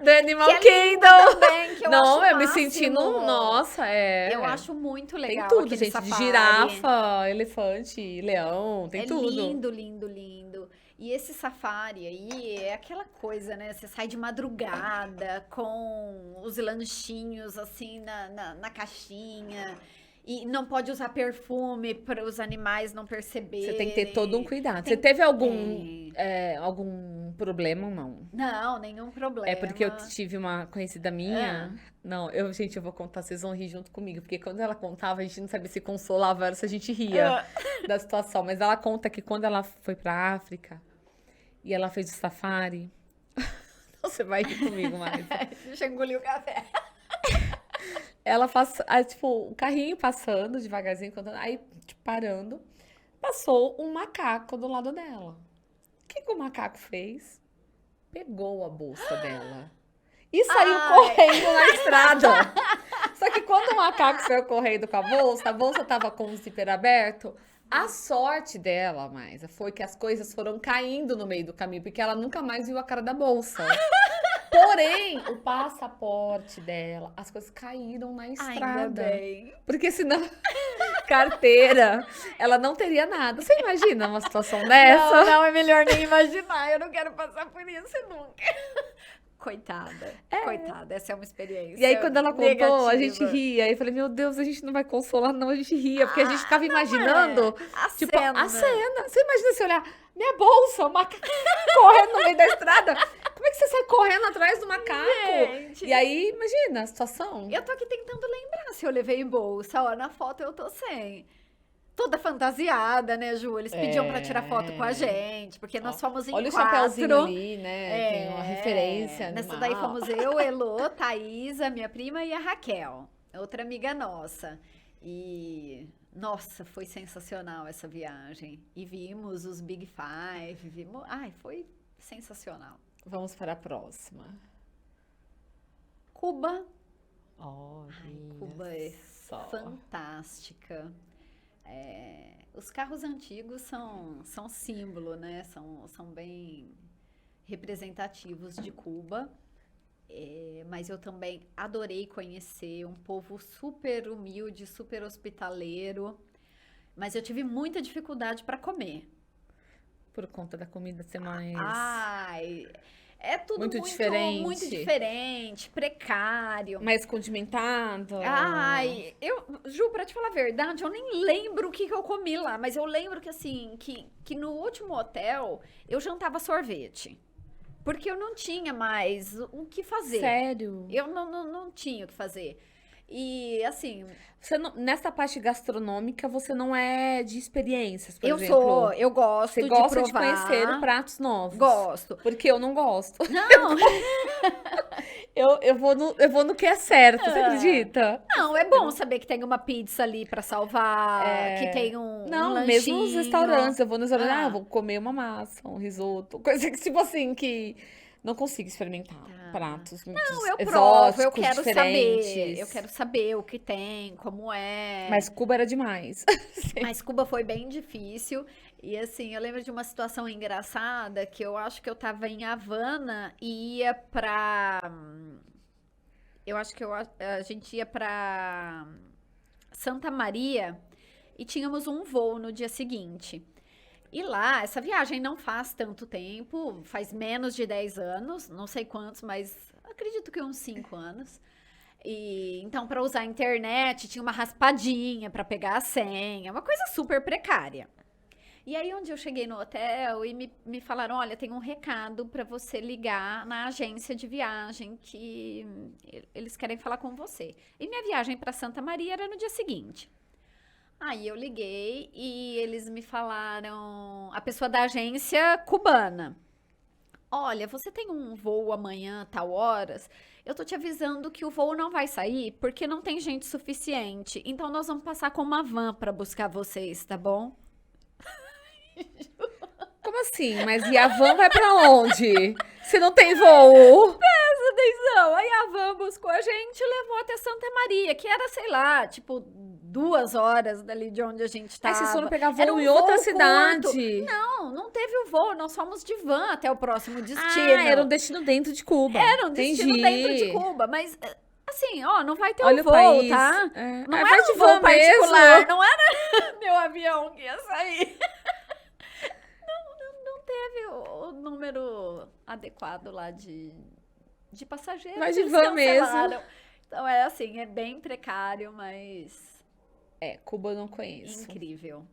Do Animal Que é lindo Kingdom. também, que eu Não, acho eu me máximo. senti num. Nossa, é. Eu acho muito Tem legal tudo, aquele gente. De safari. girafa, elefante, leão, tem É tudo. lindo, lindo, lindo. E esse safari aí é aquela coisa, né? Você sai de madrugada com os lanchinhos assim na caixinha. E não pode usar perfume para os animais não perceberem. Você tem que ter todo um cuidado. Tem- Você teve Tem. algum problema ou não? Não, nenhum problema. É porque eu tive uma conhecida minha. Não, gente, eu vou contar, vocês vão rir junto comigo. Porque quando ela contava, a gente não sabia se consolava ou se a gente ria da situação. Mas ela conta que quando ela foi pra África e ela fez o safari. Você vai rir comigo mais. Deixa eu engolir o café. Ela passa, aí, tipo, o carrinho passando devagarzinho, contando, aí, tipo, parando. Passou um macaco do lado dela. O que o macaco fez? Pegou a bolsa dela e saiu Ai. correndo na estrada. Só que quando o macaco saiu correndo com a bolsa tava com o zíper aberto. A sorte dela, Maisa, foi que as coisas foram caindo no meio do caminho, porque ela nunca mais viu a cara da bolsa. Porém, o passaporte dela, as coisas caíram na Ainda estrada. bem. Porque senão, carteira, ela não teria nada. Você imagina uma situação dessa? Não, é melhor nem imaginar. Eu não quero passar por isso nunca. Coitada. Coitada, essa é uma experiência E aí, quando ela contou, a gente negativa. ria. Aí eu falei, meu Deus, a gente não vai consolar, não. A gente ria, porque a gente ficava imaginando, A tipo, cena. a cena. Você imagina se olhar, minha bolsa, o macaco correndo no meio da estrada. Como é que você sai correndo atrás do macaco? Gente. E aí, imagina a situação. Eu tô aqui tentando lembrar se eu levei bolsa. Ó, na foto eu tô sem. Toda fantasiada, né, Ju? Eles pediam pra tirar foto com a gente, porque nós fomos em Olha o 4. chapéuzinho ali, né? Tem uma referência Nessa animal. daí fomos eu, Elô, Thaísa, minha prima e a Raquel, outra amiga nossa. E, nossa, foi sensacional essa viagem. E vimos os Big Five, vimos... Ai, foi sensacional. Vamos para a próxima. Cuba. Olha Cuba é só. fantástica. Os carros antigos são símbolo, né? São bem representativos de Cuba. Mas eu também adorei conhecer um povo super humilde, super hospitaleiro. Mas eu tive muita dificuldade para comer. Por conta da comida ser mais... Ai, é tudo Muito muito diferente. diferente, precário. mais condimentado. Ai, Ju, pra te falar a verdade, eu nem lembro o que eu comi lá, mas eu lembro que assim, que no último hotel eu jantava sorvete. Porque eu não tinha mais o que fazer. Sério? Eu não tinha o que fazer. E assim, Você não, nessa parte gastronômica, você não é de experiências, por eu exemplo. eu gosto Você de gosta de provar. conhecer pratos novos. Gosto. Porque eu não gosto. Não, Eu vou no que é certo, você acredita? não, é bom saber que tem uma pizza ali pra salvar, que tem um Não, lanchinho. mesmo nos restaurantes. Eu vou nos restaurantes, Ah. eu vou comer uma massa, um risoto. Coisa que, tipo assim, que não consigo experimentar pratos muito Não, eu exóticos, provo, eu quero saber. diferentes. Eu quero saber o que tem, como é. Mas Cuba era demais. Mas Cuba foi bem difícil. E assim, eu lembro de uma situação engraçada que eu acho que eu tava em Havana e ia pra. Eu acho que a gente ia pra Santa Maria e tínhamos um voo no dia seguinte. E lá, essa viagem não faz tanto tempo, faz menos de 10 anos, não sei quantos, mas acredito que uns 5 anos. E então, para usar a internet, tinha uma raspadinha para pegar a senha, uma coisa super precária. E aí, onde eu cheguei no hotel e me falaram: olha, tem um recado para você ligar na agência de viagem que eles querem falar com você. E minha viagem para Santa Maria era no dia seguinte. Aí eu liguei e eles me falaram, a pessoa da agência cubana: olha, você tem um voo amanhã, tal horas? Eu tô te avisando que o voo não vai sair porque não tem gente suficiente. Então nós vamos passar com uma van para buscar vocês, tá bom? Como assim? Mas e a van vai pra onde? Se não tem voo? Atenção, aí a van buscou a gente e levou até Santa Maria, que era, sei lá, tipo 2 horas dali de onde a gente Aí tava. vocês foram pegar Era voo um em outra voo cidade. curto. Não teve o voo, nós fomos de van até o próximo destino. Era um destino dentro de Cuba. Era um destino Entendi. dentro de Cuba, mas assim, ó, não vai ter Olha o o voo, país. tá? É. Não Vai era de um voo van particular, mesmo. não era meu avião que ia sair. Não teve o número adequado lá de passageiros. Vai de eles van mesmo. cancelaram. Então é assim, é bem precário, mas Cuba eu não conheço. incrível.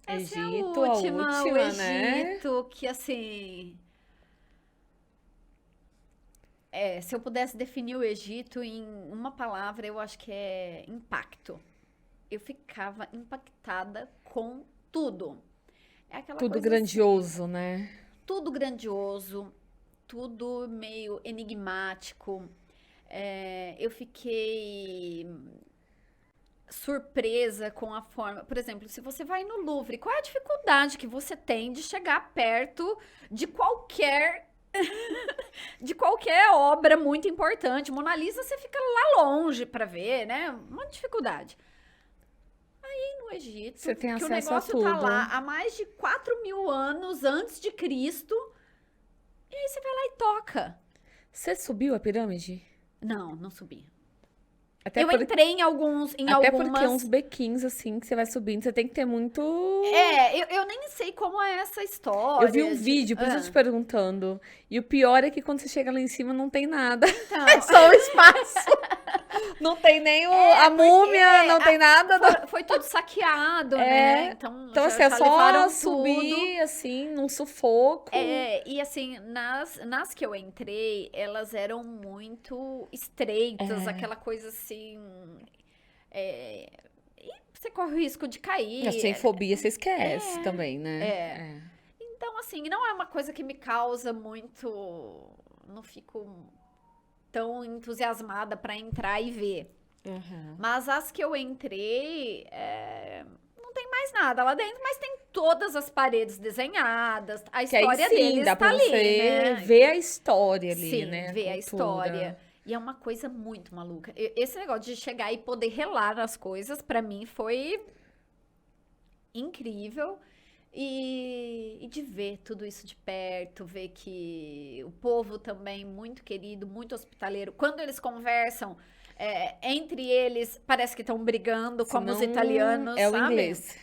Essa é a Egito, última, o né? Egito, que assim... se eu pudesse definir o Egito em uma palavra, eu acho que é impacto. Eu ficava impactada com tudo. É aquela Tudo coisa grandioso, né? assim, tudo grandioso, tudo meio enigmático. Eu fiquei surpresa com a forma. Por exemplo, se você vai no Louvre, qual é a dificuldade que você tem de chegar perto de qualquer obra muito importante? Mona Lisa, você fica lá longe para ver, né? Uma dificuldade. Aí no Egito, Você tem que o acesso a negócio tá tudo. lá há mais de 4.000 anos antes de Cristo, e aí você vai lá e toca. Você subiu a pirâmide? Não subi. Até Eu entrei em Até porque algumas... uns bequinhos, assim, que você vai subindo, você tem que ter muito... Eu nem sei como é essa história. Eu vi um vídeo, por isso eu tô te perguntando. E o pior é que quando você chega lá em cima, não tem nada. Então, É só o espaço. Não tem nem a múmia, não tem nada. foi tudo saqueado, né? Então assim, é só levaram subir, assim, num sufoco. E assim, nas que eu entrei, elas eram muito estreitas, aquela coisa assim... e você corre o risco de cair. Sem fobia, você esquece também, né? Então, assim, não é uma coisa que me causa muito... Não fico tão entusiasmada para entrar e ver. Uhum. Mas as que eu entrei, não tem mais nada lá dentro, mas tem todas as paredes desenhadas, a história deles dá tá pra ali, você né? ver a história ali, Sim, né? ver a cultura. história. E é uma coisa muito maluca. Esse negócio de chegar e poder relar as coisas, pra mim, foi incrível. E de ver tudo isso de perto, ver que o povo também muito querido, muito hospitaleiro. Quando eles conversam, entre eles, parece que estão brigando, como os Senão, italianos, é o sabe? inglês.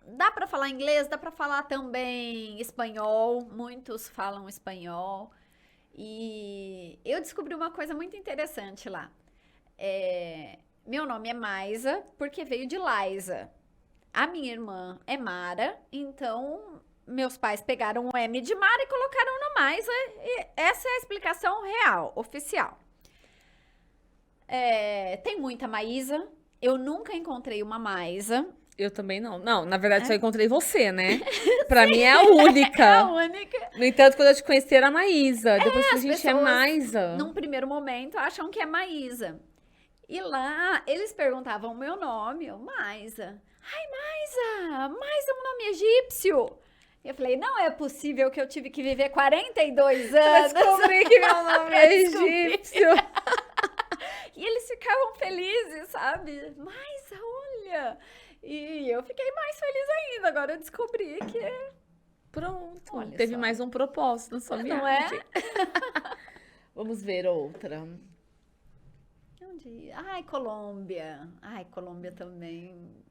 Dá pra falar inglês, dá pra falar também espanhol. Muitos falam espanhol. E eu descobri uma coisa muito interessante lá. Meu nome é Maisa, porque veio de Liza. A minha irmã é Mara, então meus pais pegaram o M de Mara e colocaram no Maisa. E essa é a explicação real, oficial. Tem muita Maísa. Eu nunca encontrei uma Maisa. Eu também não. Não, na verdade, só encontrei você, né? Pra mim é a única. É a única. No entanto, quando eu te conheci, era a Maísa. Depois que a gente é pessoas, Maísa. Num primeiro momento, acham que é Maísa. E lá, eles perguntavam o meu nome, eu, Maisa. Ai, Maisa é um nome egípcio. Eu falei, não é possível que eu tive que viver 42 anos. Eu descobri que meu nome é egípcio. E eles ficavam felizes, sabe? Maisa, olha. E eu fiquei mais feliz ainda. Agora eu descobri que... Pronto. Olha Teve só. mais um propósito na sua viagem. Não é? Vamos ver outra. Ai, Colômbia. Ai, Colômbia também.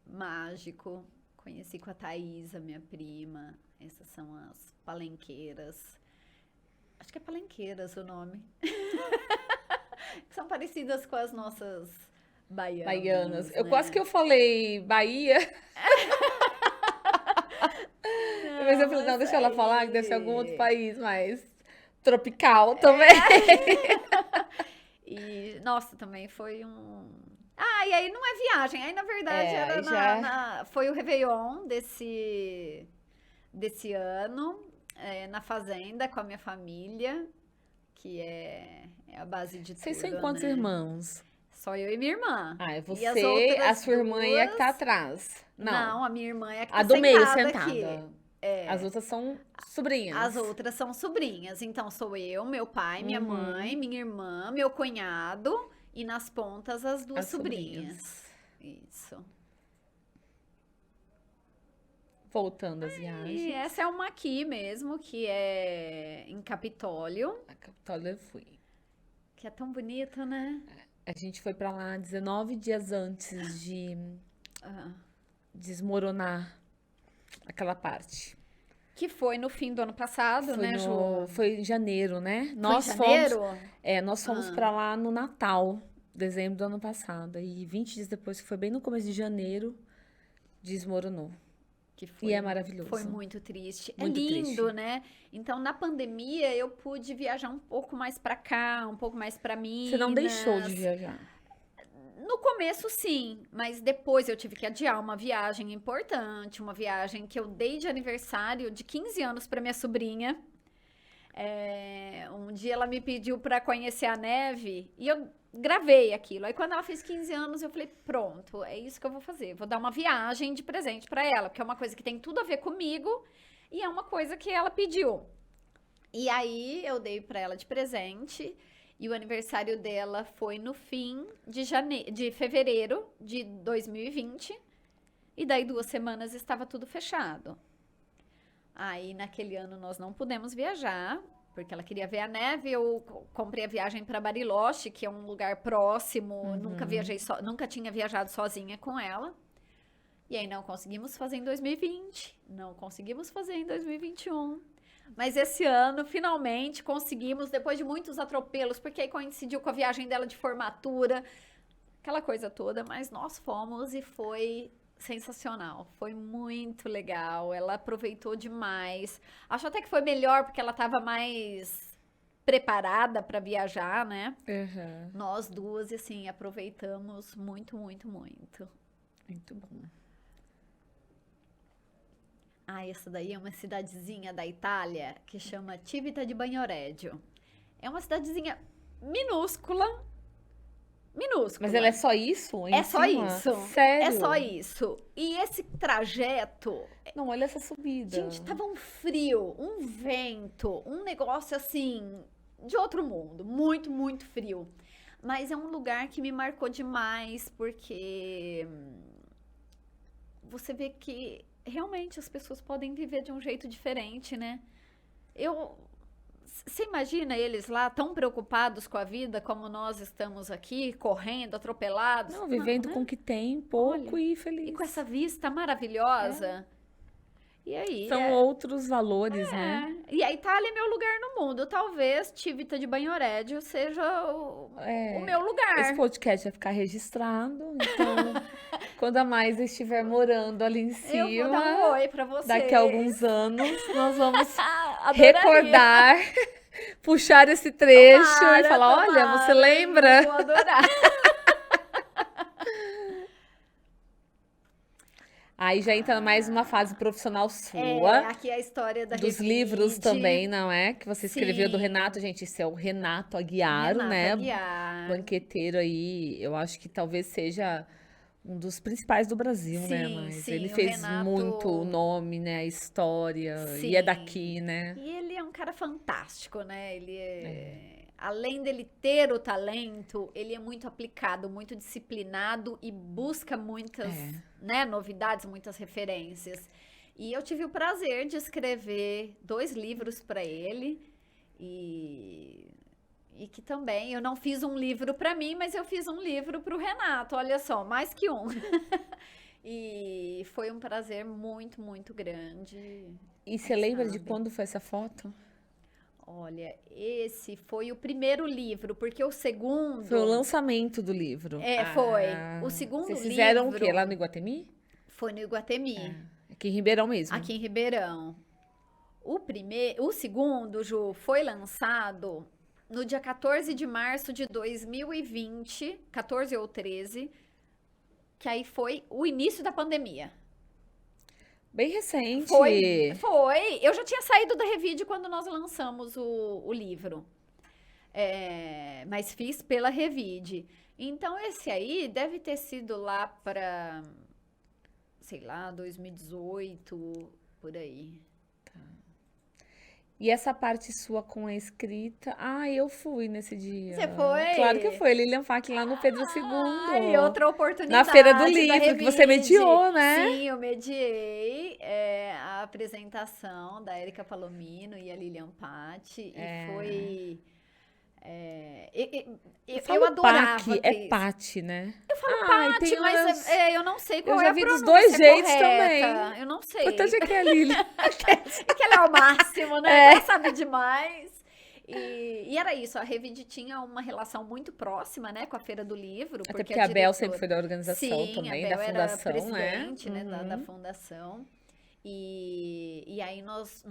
Mágico. Conheci com a Thaisa, minha prima. Essas são as palenqueiras. Acho que é palenqueiras o nome. São parecidas com as nossas baianas. Eu né? quase que eu falei Bahia. Mas eu falei, não, deixa ela falar, que deve ser algum outro país mais tropical também. E, nossa, também foi um... e aí não é viagem, aí na verdade foi o Réveillon desse ano, na fazenda com a minha família, que é a base de tudo, Vocês são quantos né? irmãos? Só eu e minha irmã. Ah, é E você, as outras a sua irmã é que tá duas- atrás. Não, a minha irmã é que a tá do meio sentada sentada. aqui. As outras são sobrinhas. As outras são sobrinhas. Então, sou eu, meu pai, minha mãe, minha irmã, meu cunhado e nas pontas as duas As sobrinhas. Isso. Voltando às E viagens. essa é uma aqui mesmo, que é em Capitólio, A Capitólio eu fui. que é tão bonito, né? A gente foi pra lá 19 dias antes de Ah. desmoronar aquela parte. Que foi no fim do ano passado, né, Ju? Foi em janeiro, né? Foi em Nós janeiro? nós fomos pra lá no Natal, dezembro do ano passado. E 20 dias depois, que foi bem no começo de janeiro, desmoronou. Que foi, E é maravilhoso. Foi muito triste. Muito é lindo, triste. né? Então, na pandemia, eu pude viajar um pouco mais pra cá, um pouco mais pra Minas. Você não deixou de viajar. No começo, sim, mas depois eu tive que adiar uma viagem importante, uma viagem que eu dei de aniversário de 15 anos para minha sobrinha. Um dia ela me pediu para conhecer a neve e eu gravei aquilo. Aí quando ela fez 15 anos, eu falei, pronto, é isso que eu vou fazer. Vou dar uma viagem de presente para ela, porque é uma coisa que tem tudo a ver comigo e é uma coisa que ela pediu. E aí eu dei para ela de presente. E o aniversário dela foi no fim de fevereiro de 2020. E daí 2 semanas estava tudo fechado. Aí naquele ano nós não pudemos viajar, porque ela queria ver a neve. Eu comprei a viagem para Bariloche, que é um lugar próximo. Nunca tinha viajado sozinha com ela. E aí não conseguimos fazer em 2020. Não conseguimos fazer em 2021. Mas esse ano, finalmente, conseguimos, depois de muitos atropelos, porque aí coincidiu com a viagem dela de formatura, aquela coisa toda, mas nós fomos e foi sensacional, foi muito legal, ela aproveitou demais. Acho até que foi melhor, porque ela estava mais preparada para viajar, né? Uhum. Nós duas, assim, aproveitamos muito, muito, muito. Muito bom. Ah, essa daí é uma cidadezinha da Itália que chama Civita di Bagnoregio. É uma cidadezinha minúscula. Minúscula. Mas ela é só isso? É só isso. Sério? É só isso. E esse trajeto, Não, olha essa subida. gente, tava um frio, um vento, um negócio assim de outro mundo, muito, muito frio. Mas é um lugar que me marcou demais porque você vê que realmente as pessoas podem viver de um jeito diferente, né? Você imagina eles lá tão preocupados com a vida como nós estamos aqui, correndo, atropelados? Não, vivendo né? com o que tem, pouco Olha, e feliz. E com essa vista maravilhosa. E aí? São outros valores, né? E a Itália é meu lugar no mundo. Talvez Civita di Bagnoregio seja o meu lugar. Esse podcast vai ficar registrado, então quando a Maisa estiver morando ali em cima, Eu vou dar um oi pra vocês. daqui a alguns anos, nós vamos Adoraria. recordar, puxar esse trecho Tomara, e falar, olha, tomara, você lembra? Vou adorar. Aí já entra mais uma fase profissional sua. Aqui é a história da Dos Revide. livros também, não é? Que você escreveu do Sim. Renato. Gente, esse é o Renato Aguiar, Renato né? Aguiar. Banqueteiro aí, eu acho que talvez seja um dos principais do Brasil, né? Sim, Mas sim, ele o fez Renato- muito o nome, né? A história, e Sim. é daqui, né? E ele é um cara fantástico, né? Além dele ter o talento, ele é muito aplicado, muito disciplinado e busca muitas, né, novidades, muitas referências. E eu tive o prazer de escrever 2 livros para ele e que também eu não fiz um livro para mim, mas eu fiz um livro para o Renato. Olha só, mais que um. E foi um prazer muito, muito grande. E você lembra de Sabe. quando foi essa foto? Olha, esse foi o primeiro livro, porque o segundo... Foi o lançamento do livro. Foi. O segundo Vocês fizeram o livro quê? Lá no Iguatemi? foi no Iguatemi, Aqui em Ribeirão mesmo. aqui em Ribeirão. O segundo, Ju, foi lançado no dia 14 de março de 2020, 14 ou 13, que aí foi o início da pandemia. Bem recente. Foi. Eu já tinha saído da Revide quando nós lançamos o livro. Mas fiz pela Revide. Então, esse aí deve ter sido lá para, sei lá, 2018, por aí. E essa parte sua com a escrita, eu fui nesse dia. Você foi? Claro que eu fui, Lilian Fac lá no Pedro Ai, II. outra oportunidade Na Feira do da Livro, que você Revide. mediou, né? Sim, eu mediei a apresentação da Érica Palomino e a Lilian Patti. E foi... eu adorava Pac, ter é isso. Patti, né? Eu falo Ai, Patti, tem mas umas- eu não sei qual Eu é já a vi dos pronúncia dois jeitos correta. também. Eu não O sei. importante é que é a Lilian. É que ela é o máximo, né? Ela sabe demais. E era isso, a Revide tinha uma relação muito próxima, né, com a Feira do Livro. Até porque a Bel sempre diretora- foi da organização Sim, também, a da Bel fundação, era presidente, né? da Uhum. fundação. E aí nós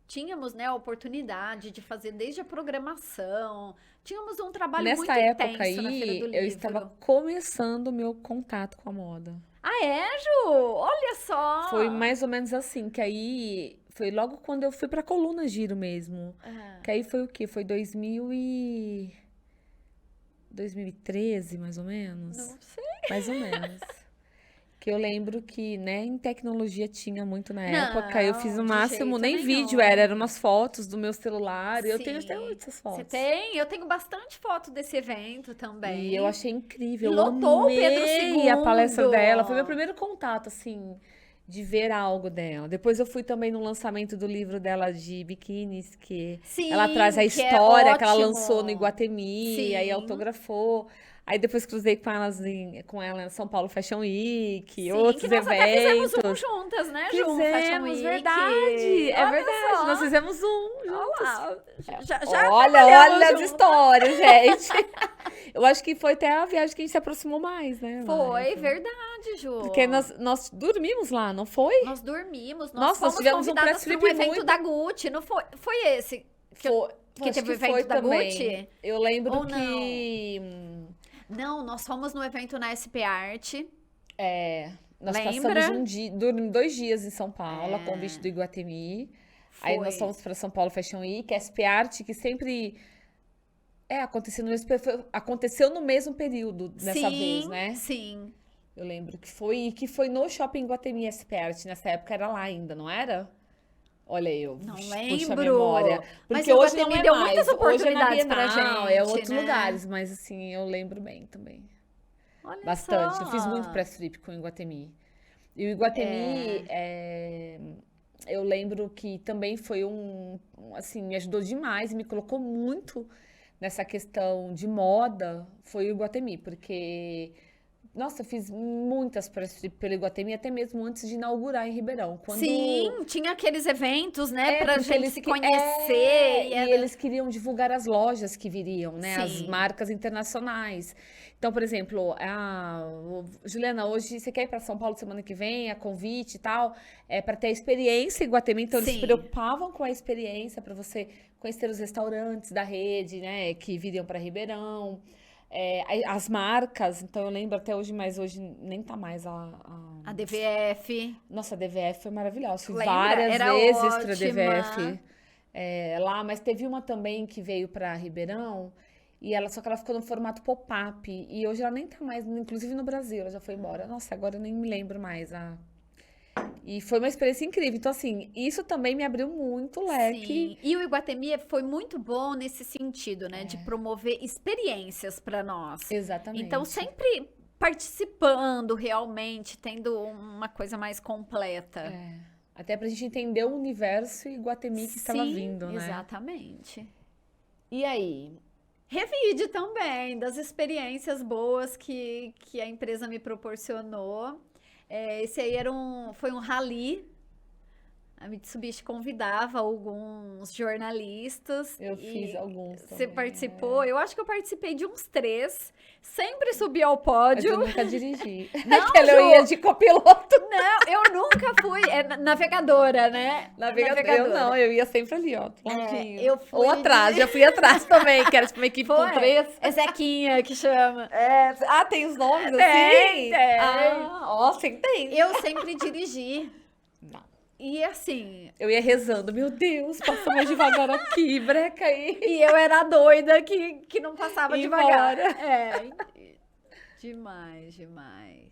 tínhamos, né, a oportunidade de fazer desde a programação. Tínhamos um trabalho muito Nessa época intenso na Feira do aí, Livro. eu estava começando o meu contato com a moda. Ah, é, Ju? Olha só! Foi mais ou menos assim, que aí foi logo quando eu fui pra Coluna Giro mesmo. Ah, Que aí foi o quê? Foi 2013, mais ou menos? não sei. Mais ou menos. Que eu lembro que, né, em tecnologia tinha muito na Não, época. Eu fiz o de máximo, jeito nem nenhum. vídeo eram umas fotos do meu celular. E eu tenho até Sim. hoje essas Você fotos. tem? Eu tenho bastante foto desse evento também. E eu achei incrível. E Eu lotou o Pedro amei a palestra II. dela. Foi meu primeiro contato, assim, de ver algo dela. Depois eu fui também no lançamento do livro dela de biquínis, que Sim, ela traz a que é história que ela ótimo. lançou no Iguatemi, aí Sim. autografou. Aí depois cruzei com ela em São Paulo Fashion Week, Sim, outros que nós até fizemos eventos. juntas, né, Ju? Fashion Fizemos, Week. verdade. É Olha verdade. só. Nós fizemos um Olha juntos. lá, já Olha trabalhamos as juntas. histórias, gente. Eu acho que foi até a viagem que a gente se aproximou mais, né? Foi, Laila? verdade, Ju. Porque nós dormimos lá, não foi? Nós dormimos, Nossa, nós fomos tivemos um convidadas press para um trip evento muito- da Gucci, não foi? Foi esse que Acho teve o foi evento da também. Gucci? Eu lembro Ou que Não, nós fomos no evento na SP Art. nós Lembra? passamos dormimos 2 dias em São Paulo, a convite do Iguatemi. Aí nós Foi. fomos para São Paulo Fashion Week, SP Art, que sempre aconteceu no mesmo período dessa vez, né? Sim. Eu lembro que foi no Shopping Iguatemi SP Art, nessa época era lá ainda, não era? Olha eu, Não puxa a lembro. memória. Mas Porque o hoje não Iguatemi é deu mais. muitas Hoje é na oportunidades pra Bienal, gente, é outros né? lugares, mas assim, eu lembro bem também. Olha Bastante. só. Eu fiz muito press trip com o Iguatemi. E o Iguatemi, eu lembro que também foi assim, me ajudou demais e me colocou muito nessa questão de moda, foi o Iguatemi, porque, nossa, eu fiz muitas press trip pelo Iguatemi, até mesmo antes de inaugurar em Ribeirão. Quando... Sim, tinha aqueles eventos, né, pra porque gente eles se que- conhecer. e eles queriam divulgar as lojas que viriam, né? As Sim. marcas internacionais. Então, por exemplo, Juliana, hoje você quer ir para São Paulo semana que vem, a convite e tal, para ter a experiência em Iguatemi. Então, eles se Sim. preocupavam com a experiência para você conhecer os restaurantes da rede, né? Que viriam para Ribeirão. As marcas, então eu lembro até hoje, mas hoje nem tá mais A DVF. Nossa, a DVF foi maravilhosa. Fui Lembra? várias Era vezes ótima. pra DVF lá, mas teve uma também que veio pra Ribeirão só que ela ficou no formato pop-up e hoje ela nem tá mais, inclusive no Brasil, ela já foi embora. Nossa, agora eu nem me lembro mais. E foi uma experiência incrível. Então, assim, isso também me abriu muito o leque. Sim. E o Iguatemi foi muito bom nesse sentido, né, de promover experiências para nós. Exatamente. Então, sempre participando realmente, tendo uma coisa mais completa. Até pra gente entender o universo e Iguatemi que estava Sim, vindo, né? exatamente. E aí? Revide também das experiências boas que a empresa me proporcionou. Esse aí foi um rally. A Mitsubishi convidava alguns jornalistas. Eu e fiz alguns Você também, participou? Eu acho que eu participei de uns 3. Sempre subi ao Mas pódio. eu nunca dirigi. Não, Aquela eu Ju. ia de copiloto. Não, eu nunca fui. Navegadora, né? Eu não, eu ia sempre ali, ó, longinho. eu fui Ou atrás, já fui atrás também, que era tipo uma equipe com Foi. 3. É Zequinha que chama. Tem os nomes Tem, assim? tem. Ó, você entende. Eu sempre dirigi. Não. E assim, Eu ia rezando, meu Deus, passa mais devagar aqui, breca aí. e eu era a doida que não passava E devagar. embora. Demais, demais.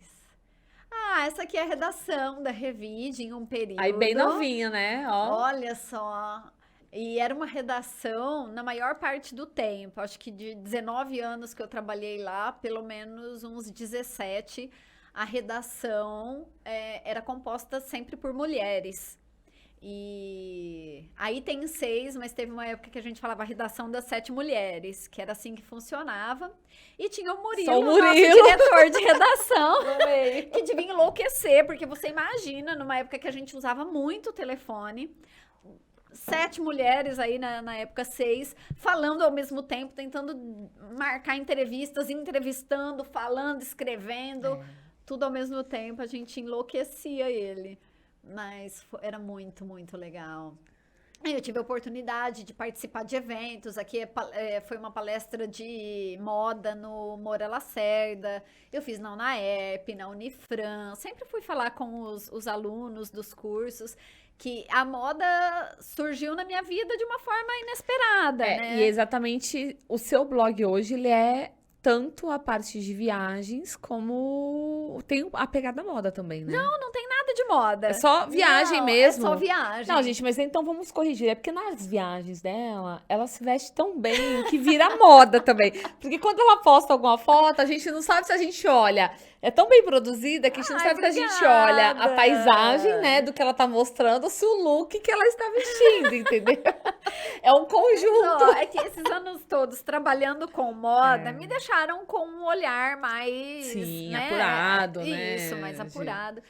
Ah, essa aqui é a redação da Revide em um período. Aí bem novinha, né? Ó. Olha só. E era uma redação na maior parte do tempo. Acho que de 19 anos que eu trabalhei lá, pelo menos uns 17, a redação era composta sempre por mulheres. E aí tem 6, mas teve uma época que a gente falava redação das 7 mulheres, que era assim que funcionava. E tinha o Murilo, Só o nosso Murilo. diretor de redação, Amei. que devia enlouquecer, porque você imagina, numa época que a gente usava muito o telefone, 7 mulheres aí na época, 6, falando ao mesmo tempo, tentando marcar entrevistas, entrevistando, falando, escrevendo, tudo ao mesmo tempo, a gente enlouquecia ele. Mas era muito, muito legal. Eu tive a oportunidade de participar de eventos. Aqui foi uma palestra de moda no Moura Lacerda. Eu fiz na UNAERP, na Unifran. Sempre fui falar com os alunos dos cursos que a moda surgiu na minha vida de uma forma inesperada, né? E exatamente o seu blog hoje, ele é tanto a parte de viagens, como tem a pegada moda também, né? Não tem nada de moda. É só viagem Não, mesmo. É só viagem. Não, gente, mas então vamos corrigir. É porque nas viagens dela, ela se veste tão bem que vira moda também. Porque quando ela posta alguma foto, a gente não sabe se a gente olha. É tão bem produzida que a gente não sabe se a gente olha a obrigada. paisagem, né, do que ela tá mostrando, ou se o look que ela está vestindo, entendeu? É um conjunto. É que esses anos todos trabalhando com moda me deixaram com um olhar mais, Sim, né? apurado, né? Isso, mais apurado.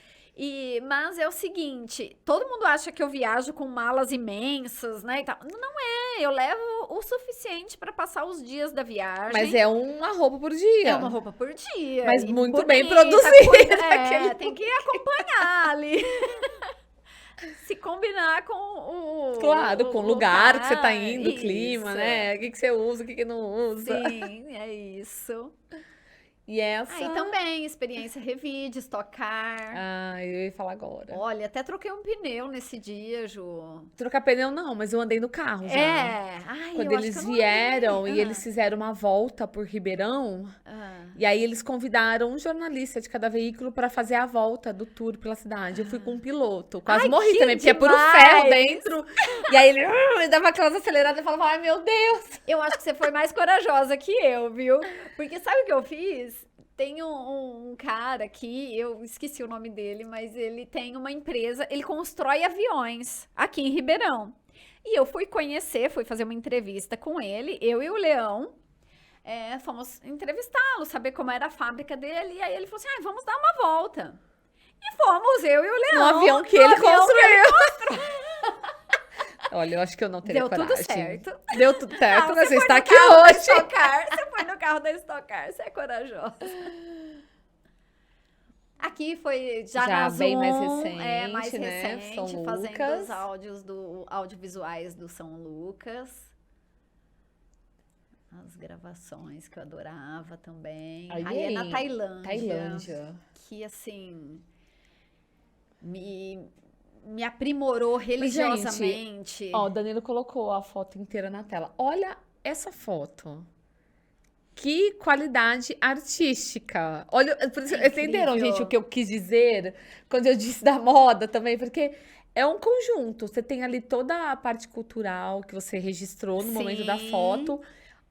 Mas é o seguinte, todo mundo acha que eu viajo com malas imensas, né, e tal. Não é, eu levo o suficiente para passar os dias da viagem. Mas é uma roupa por dia. É uma roupa por dia. Mas e muito bonita, bem produzida. tem que acompanhar ali. Se combinar com Claro, com o lugar que você tá lugar, indo, o clima, isso. né? O que você usa, o que não usa. Sim, é isso. E essa... Aí também, experiência Revide, Stock Car. Ah, eu ia falar agora. Olha, até troquei um pneu nesse dia, Ju. Trocar pneu não, mas eu andei no carro já. Ai, Quando eu acho eles que eu não vieram andei. e eles fizeram uma volta por Ribeirão, e aí eles convidaram um jornalista de cada veículo para fazer a volta do tour pela cidade. Eu fui com um piloto, quase Ai, morri que também, porque é puro demais! ferro dentro. E aí ele dava aquelas aceleradas e falava, ai meu Deus! Eu acho que você foi mais corajosa que eu, viu? Porque sabe o que eu fiz? Tem um cara aqui, eu esqueci o nome dele, mas ele tem uma empresa, ele constrói aviões aqui em Ribeirão. E eu fui fazer uma entrevista com ele, eu e o Leão, fomos entrevistá-lo, saber como era a fábrica dele, e aí ele falou assim, vamos dar uma volta. E fomos, eu e o Leão. No avião que ele construiu. Olha, eu acho que eu não teria coragem. Deu tudo certo. Deu tudo certo, mas você foi está no aqui carro da hoje. Stock Car, você foi no carro da Stock Car, você é corajosa. Aqui foi já na bem Zoom, mais recente, mais né? recente, São fazendo Lucas. os audiovisuais do São Lucas. As gravações que eu adorava também. Aí é na Tailândia. Que assim me aprimorou religiosamente. Gente, ó, o Danilo colocou a foto inteira na tela. Olha essa foto. Que qualidade artística. Olha, entenderam, incrível. gente, o que eu quis dizer quando eu disse da moda também? Porque é um conjunto. Você tem ali toda a parte cultural que você registrou no momento da Sim. foto.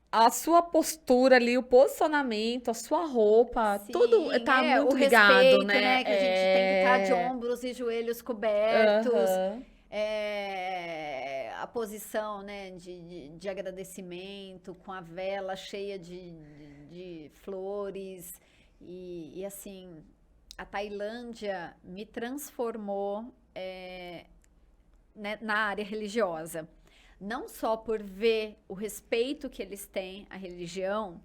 A sua postura ali, o posicionamento, a sua roupa, Sim, tudo tá muito o ligado, respeito, né? Que a gente tem que estar de ombros e joelhos cobertos. Aham. A posição, né, de agradecimento, com a vela cheia de flores. E assim, a Tailândia me transformou né, na área religiosa. Não só por ver o respeito que eles têm à religião,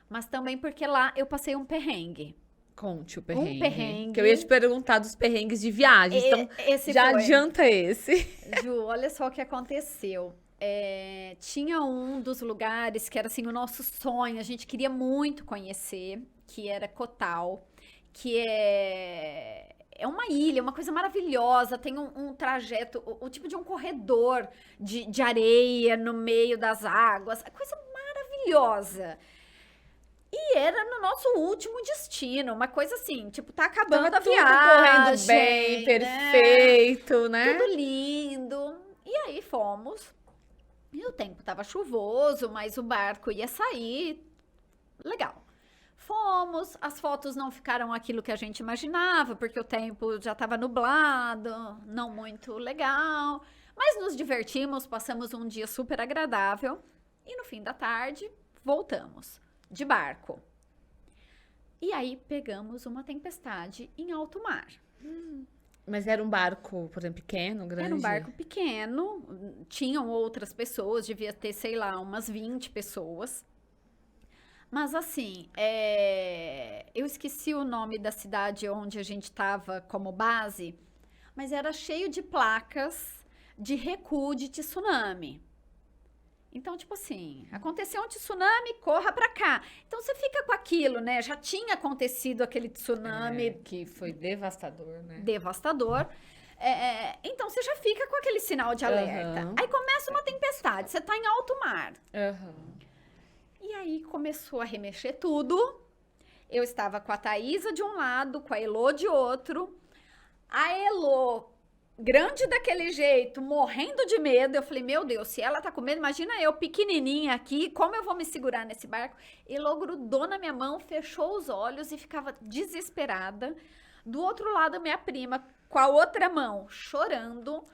mas também porque lá eu passei um perrengue. Conte o perrengue. Um perrengue. Que eu ia te perguntar dos perrengues de viagem. Então, Esse já foi. adianta esse. Ju, olha só o que aconteceu. Tinha um dos lugares que era assim o nosso sonho, a gente queria muito conhecer, que era Koh Tao, que é é uma ilha, uma coisa maravilhosa, tem um trajeto, o tipo de um corredor de areia no meio das águas, coisa maravilhosa. E era no nosso último destino, uma coisa assim, tipo, tá acabando Tava a tudo viagem, correndo bem, né? perfeito, né? Tudo lindo. E aí fomos. E o tempo tava chuvoso, mas o barco ia sair. Legal. Fomos, as fotos não ficaram aquilo que a gente imaginava, porque o tempo já estava nublado, não muito legal. Mas nos divertimos, passamos um dia super agradável. E no fim da tarde, voltamos de barco. E aí pegamos uma tempestade em alto mar. Mas era um barco, por exemplo, pequeno, grande? Era um barco pequeno, tinham outras pessoas, devia ter, sei lá, umas 20 pessoas. Mas assim, eu esqueci o nome da cidade onde a gente estava como base, mas era cheio de placas de recuo de tsunami. Então, tipo assim, aconteceu um tsunami, corra pra cá. Então, você fica com aquilo, né? Já tinha acontecido aquele tsunami Que foi devastador, né? devastador. Então, você já fica com aquele sinal de alerta. Aham. Aí começa uma tempestade, você tá em alto mar. Aham. E aí começou a remexer tudo. Eu estava com a Thaísa de um lado, com a Elô de outro. A Elô, grande daquele jeito, morrendo de medo. Eu falei, meu Deus, se ela tá com medo, imagina eu pequenininha aqui, como eu vou me segurar nesse barco? Elô grudou na minha mão, fechou os olhos e ficava desesperada. Do outro lado, minha prima, com a outra mão, chorando.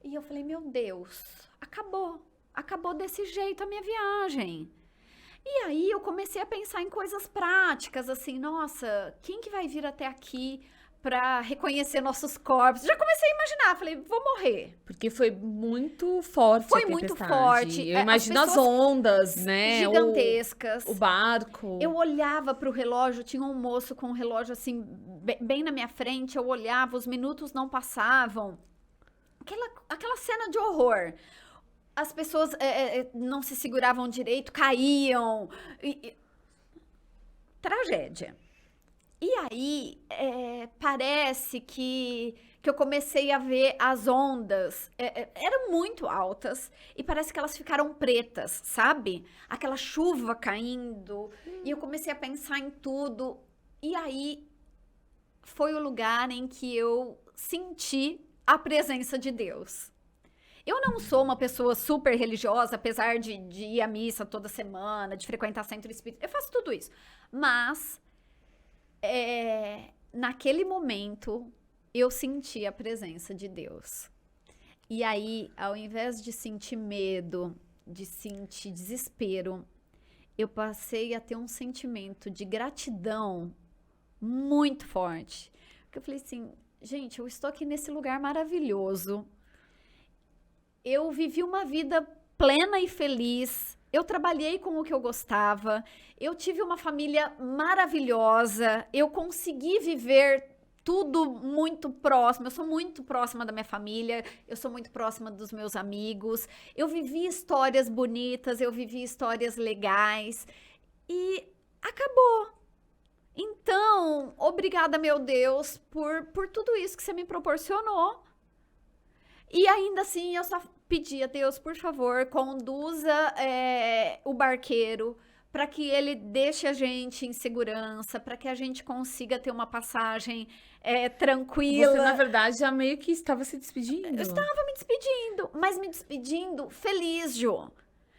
E eu falei, meu Deus, acabou. Acabou desse jeito a minha viagem. E aí eu comecei a pensar em coisas práticas, assim, nossa, quem que vai vir até aqui para reconhecer nossos corpos? Já comecei a imaginar, falei, vou morrer. Porque foi muito forte Foi a muito tempestade. forte. Eu imagino as pessoas ondas, né? gigantescas. O barco. Eu olhava para o relógio, tinha um moço com um relógio assim, bem na minha frente, eu olhava, os minutos não passavam. Aquela cena de horror. As pessoas não se seguravam direito, caíam. Tragédia. E aí, parece que eu comecei a ver as ondas, eram muito altas, e parece que elas ficaram pretas, sabe? Aquela chuva caindo, e eu comecei a pensar em tudo. E aí, foi o lugar em que eu senti a presença de Deus. Eu não sou uma pessoa super religiosa, apesar de ir à missa toda semana, de frequentar centro espírita. Eu faço tudo isso. Mas, naquele momento, eu senti a presença de Deus. E aí, ao invés de sentir medo, de sentir desespero, eu passei a ter um sentimento de gratidão muito forte. Porque eu falei assim, gente, eu estou aqui nesse lugar maravilhoso. Eu vivi uma vida plena e feliz. Eu trabalhei com o que eu gostava. Eu tive uma família maravilhosa. Eu consegui viver tudo muito próximo. Eu sou muito próxima da minha família. Eu sou muito próxima dos meus amigos. Eu vivi histórias bonitas. Eu vivi histórias legais. E acabou. Então, obrigada, meu Deus, por tudo isso que você me proporcionou. E ainda assim, eu só pedi a Deus, por favor, conduza o barqueiro para que ele deixe a gente em segurança, para que a gente consiga ter uma passagem tranquila. Você, na verdade, já meio que estava se despedindo. Eu estava me despedindo, mas me despedindo feliz, Jô.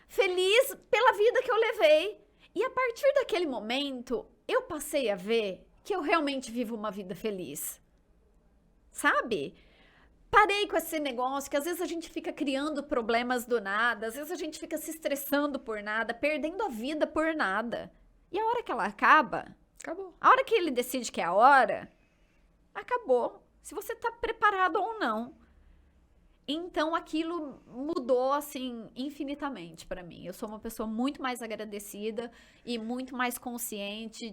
Feliz pela vida que eu levei. E a partir daquele momento, eu passei a ver que eu realmente vivo uma vida feliz. Sabe? Parei com esse negócio que às vezes a gente fica criando problemas do nada, às vezes a gente fica se estressando por nada, perdendo a vida por nada. E a hora que ela acaba, Acabou. a hora que ele decide que é a hora, acabou. Se você tá preparado ou não. Então aquilo mudou assim infinitamente para mim. Eu sou uma pessoa muito mais agradecida e muito mais consciente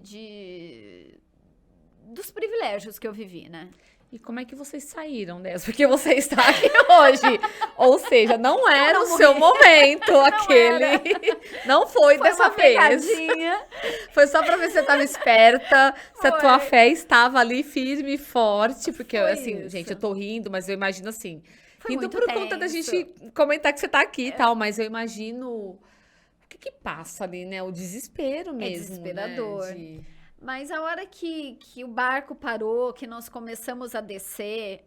dos privilégios que eu vivi, né? E como é que vocês saíram dessa? Porque você está aqui hoje. Ou seja, não era o seu momento, aquele. Não foi dessa uma vez. pegadinha. Foi só pra ver se você estava esperta, se a tua Foi. fé estava ali firme e forte. Porque, Foi assim, isso. gente, eu tô rindo, mas eu imagino assim. Foi Rindo muito por conta da tenso. gente comentar que você tá aqui e tal, mas eu imagino o que passa ali, né? O desespero mesmo, desesperador. né? Mas a hora que o barco parou, que nós começamos a descer,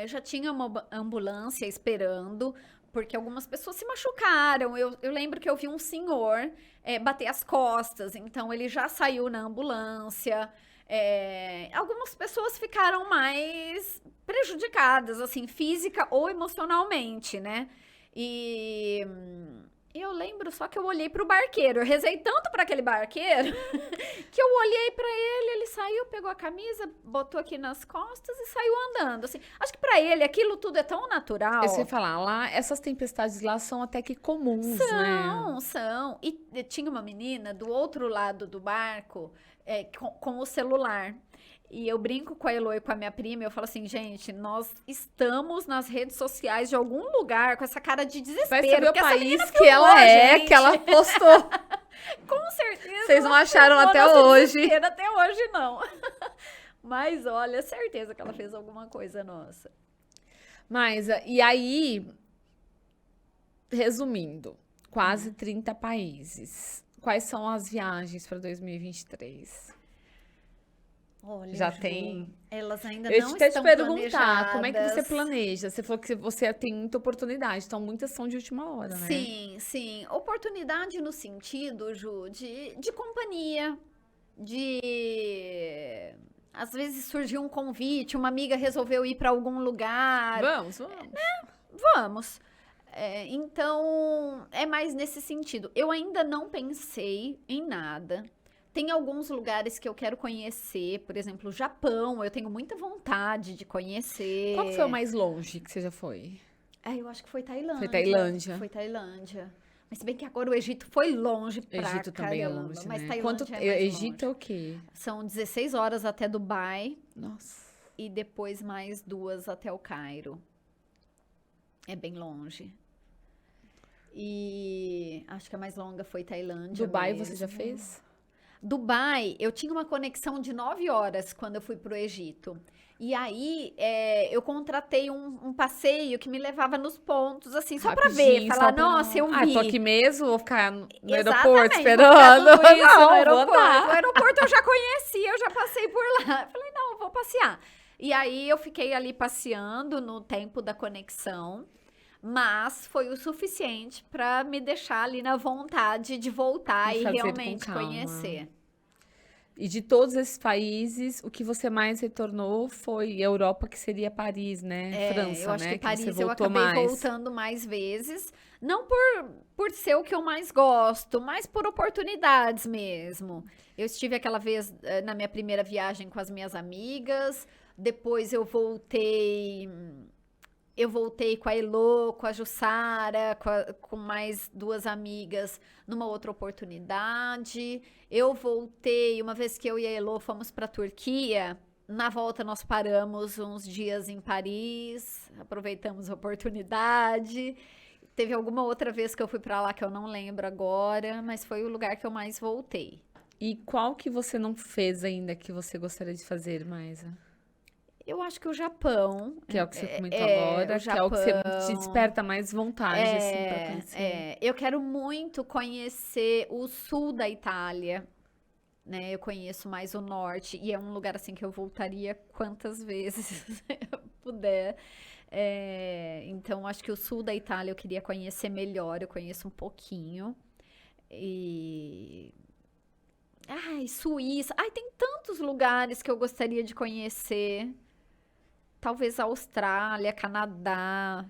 já tinha uma ambulância esperando, porque algumas pessoas se machucaram. Eu lembro que eu vi um senhor bater as costas, então ele já saiu na ambulância. Algumas pessoas ficaram mais prejudicadas, assim, física ou emocionalmente, né? E eu lembro só que eu olhei pro barqueiro, eu rezei tanto para aquele barqueiro que eu olhei para ele saiu, pegou a camisa, botou aqui nas costas e saiu andando, assim. Acho que para ele aquilo tudo é tão natural. Você ia falar, lá, essas tempestades lá são até que comuns, né? São. E tinha uma menina do outro lado do barco com o celular. E eu brinco com a Elo e com a minha prima, eu falo assim, gente, nós estamos nas redes sociais de algum lugar com essa cara de desespero. Vai saber o porque essa país menina que ela filmou, é, gente. que ela postou. Com certeza. Vocês não ela acharam filmou até nosso hoje. desespero. Até hoje, não. Mas, olha, certeza que ela fez alguma coisa nossa. Mas, e aí, resumindo, quase 30 países. Quais são as viagens para 2023? Olha, Já Ju, tem? elas ainda Eu não ia te estão perguntar, como é que você planejadas. planeja? Você falou que você tem muita oportunidade, então muitas são de última hora, né? Sim. Oportunidade no sentido, Ju, de companhia, de... Às vezes surgiu um convite, uma amiga resolveu ir para algum lugar. Vamos. Vamos. Então, é mais nesse sentido. Eu ainda não pensei em nada. Tem alguns lugares que eu quero conhecer, por exemplo, o Japão, eu tenho muita vontade de conhecer. Qual que foi o mais longe que você já foi? Eu acho que foi Tailândia. Foi Tailândia. Foi Tailândia. Mas se bem que agora o Egito foi longe pra Egito também é caramba, longe, mas né? Tailândia é mais Egito é longe. o quê? São 16 horas até Dubai Nossa. e depois mais 2 até o Cairo. É bem longe. E acho que a mais longa foi Tailândia Dubai mesmo. você já fez? Dubai, eu tinha uma conexão de 9 horas quando eu fui pro Egito. E aí, eu contratei um passeio que me levava nos pontos, assim, só pra ver. Rapidinho, Falar, só pra- nossa, eu vi. tô aqui mesmo, vou ficar no aeroporto Exatamente, esperando. vou ficar tudo isso Não, no vou aeroporto. andar. O aeroporto eu já conhecia, eu já passei por lá. Falei, não, eu vou passear. E aí, eu fiquei ali passeando no tempo da conexão. Mas foi o suficiente pra me deixar ali na vontade de voltar E e fazer com realmente calma. conhecer. E de todos esses países, o que você mais retornou foi Europa, que seria Paris, né? França, Eu acho né? que Paris você eu voltou acabei mais. voltando mais vezes. Não por ser o que eu mais gosto, mas por oportunidades mesmo. Eu estive aquela vez na minha primeira viagem com as minhas amigas. Depois eu voltei com a Elô, com a Jussara, com mais 2 amigas numa outra oportunidade. Eu voltei, uma vez que eu e a Elô fomos para a Turquia, na volta nós paramos uns dias em Paris, aproveitamos a oportunidade. Teve alguma outra vez que eu fui para lá que eu não lembro agora, mas foi o lugar que eu mais voltei. E qual que você não fez ainda que você gostaria de fazer, Maisa? Eu acho que o Japão. Que é o que você comentou agora, o que é o que você te Japão. desperta mais vontade, assim, pra conhecer. Eu quero muito conhecer o sul da Itália, né? Eu conheço mais o norte e é um lugar assim que eu voltaria quantas vezes eu puder. Então, acho que o sul da Itália eu queria conhecer melhor, eu conheço um pouquinho. Ai, Suíça. Ai, tem tantos lugares que eu gostaria de conhecer. Talvez Austrália, Canadá.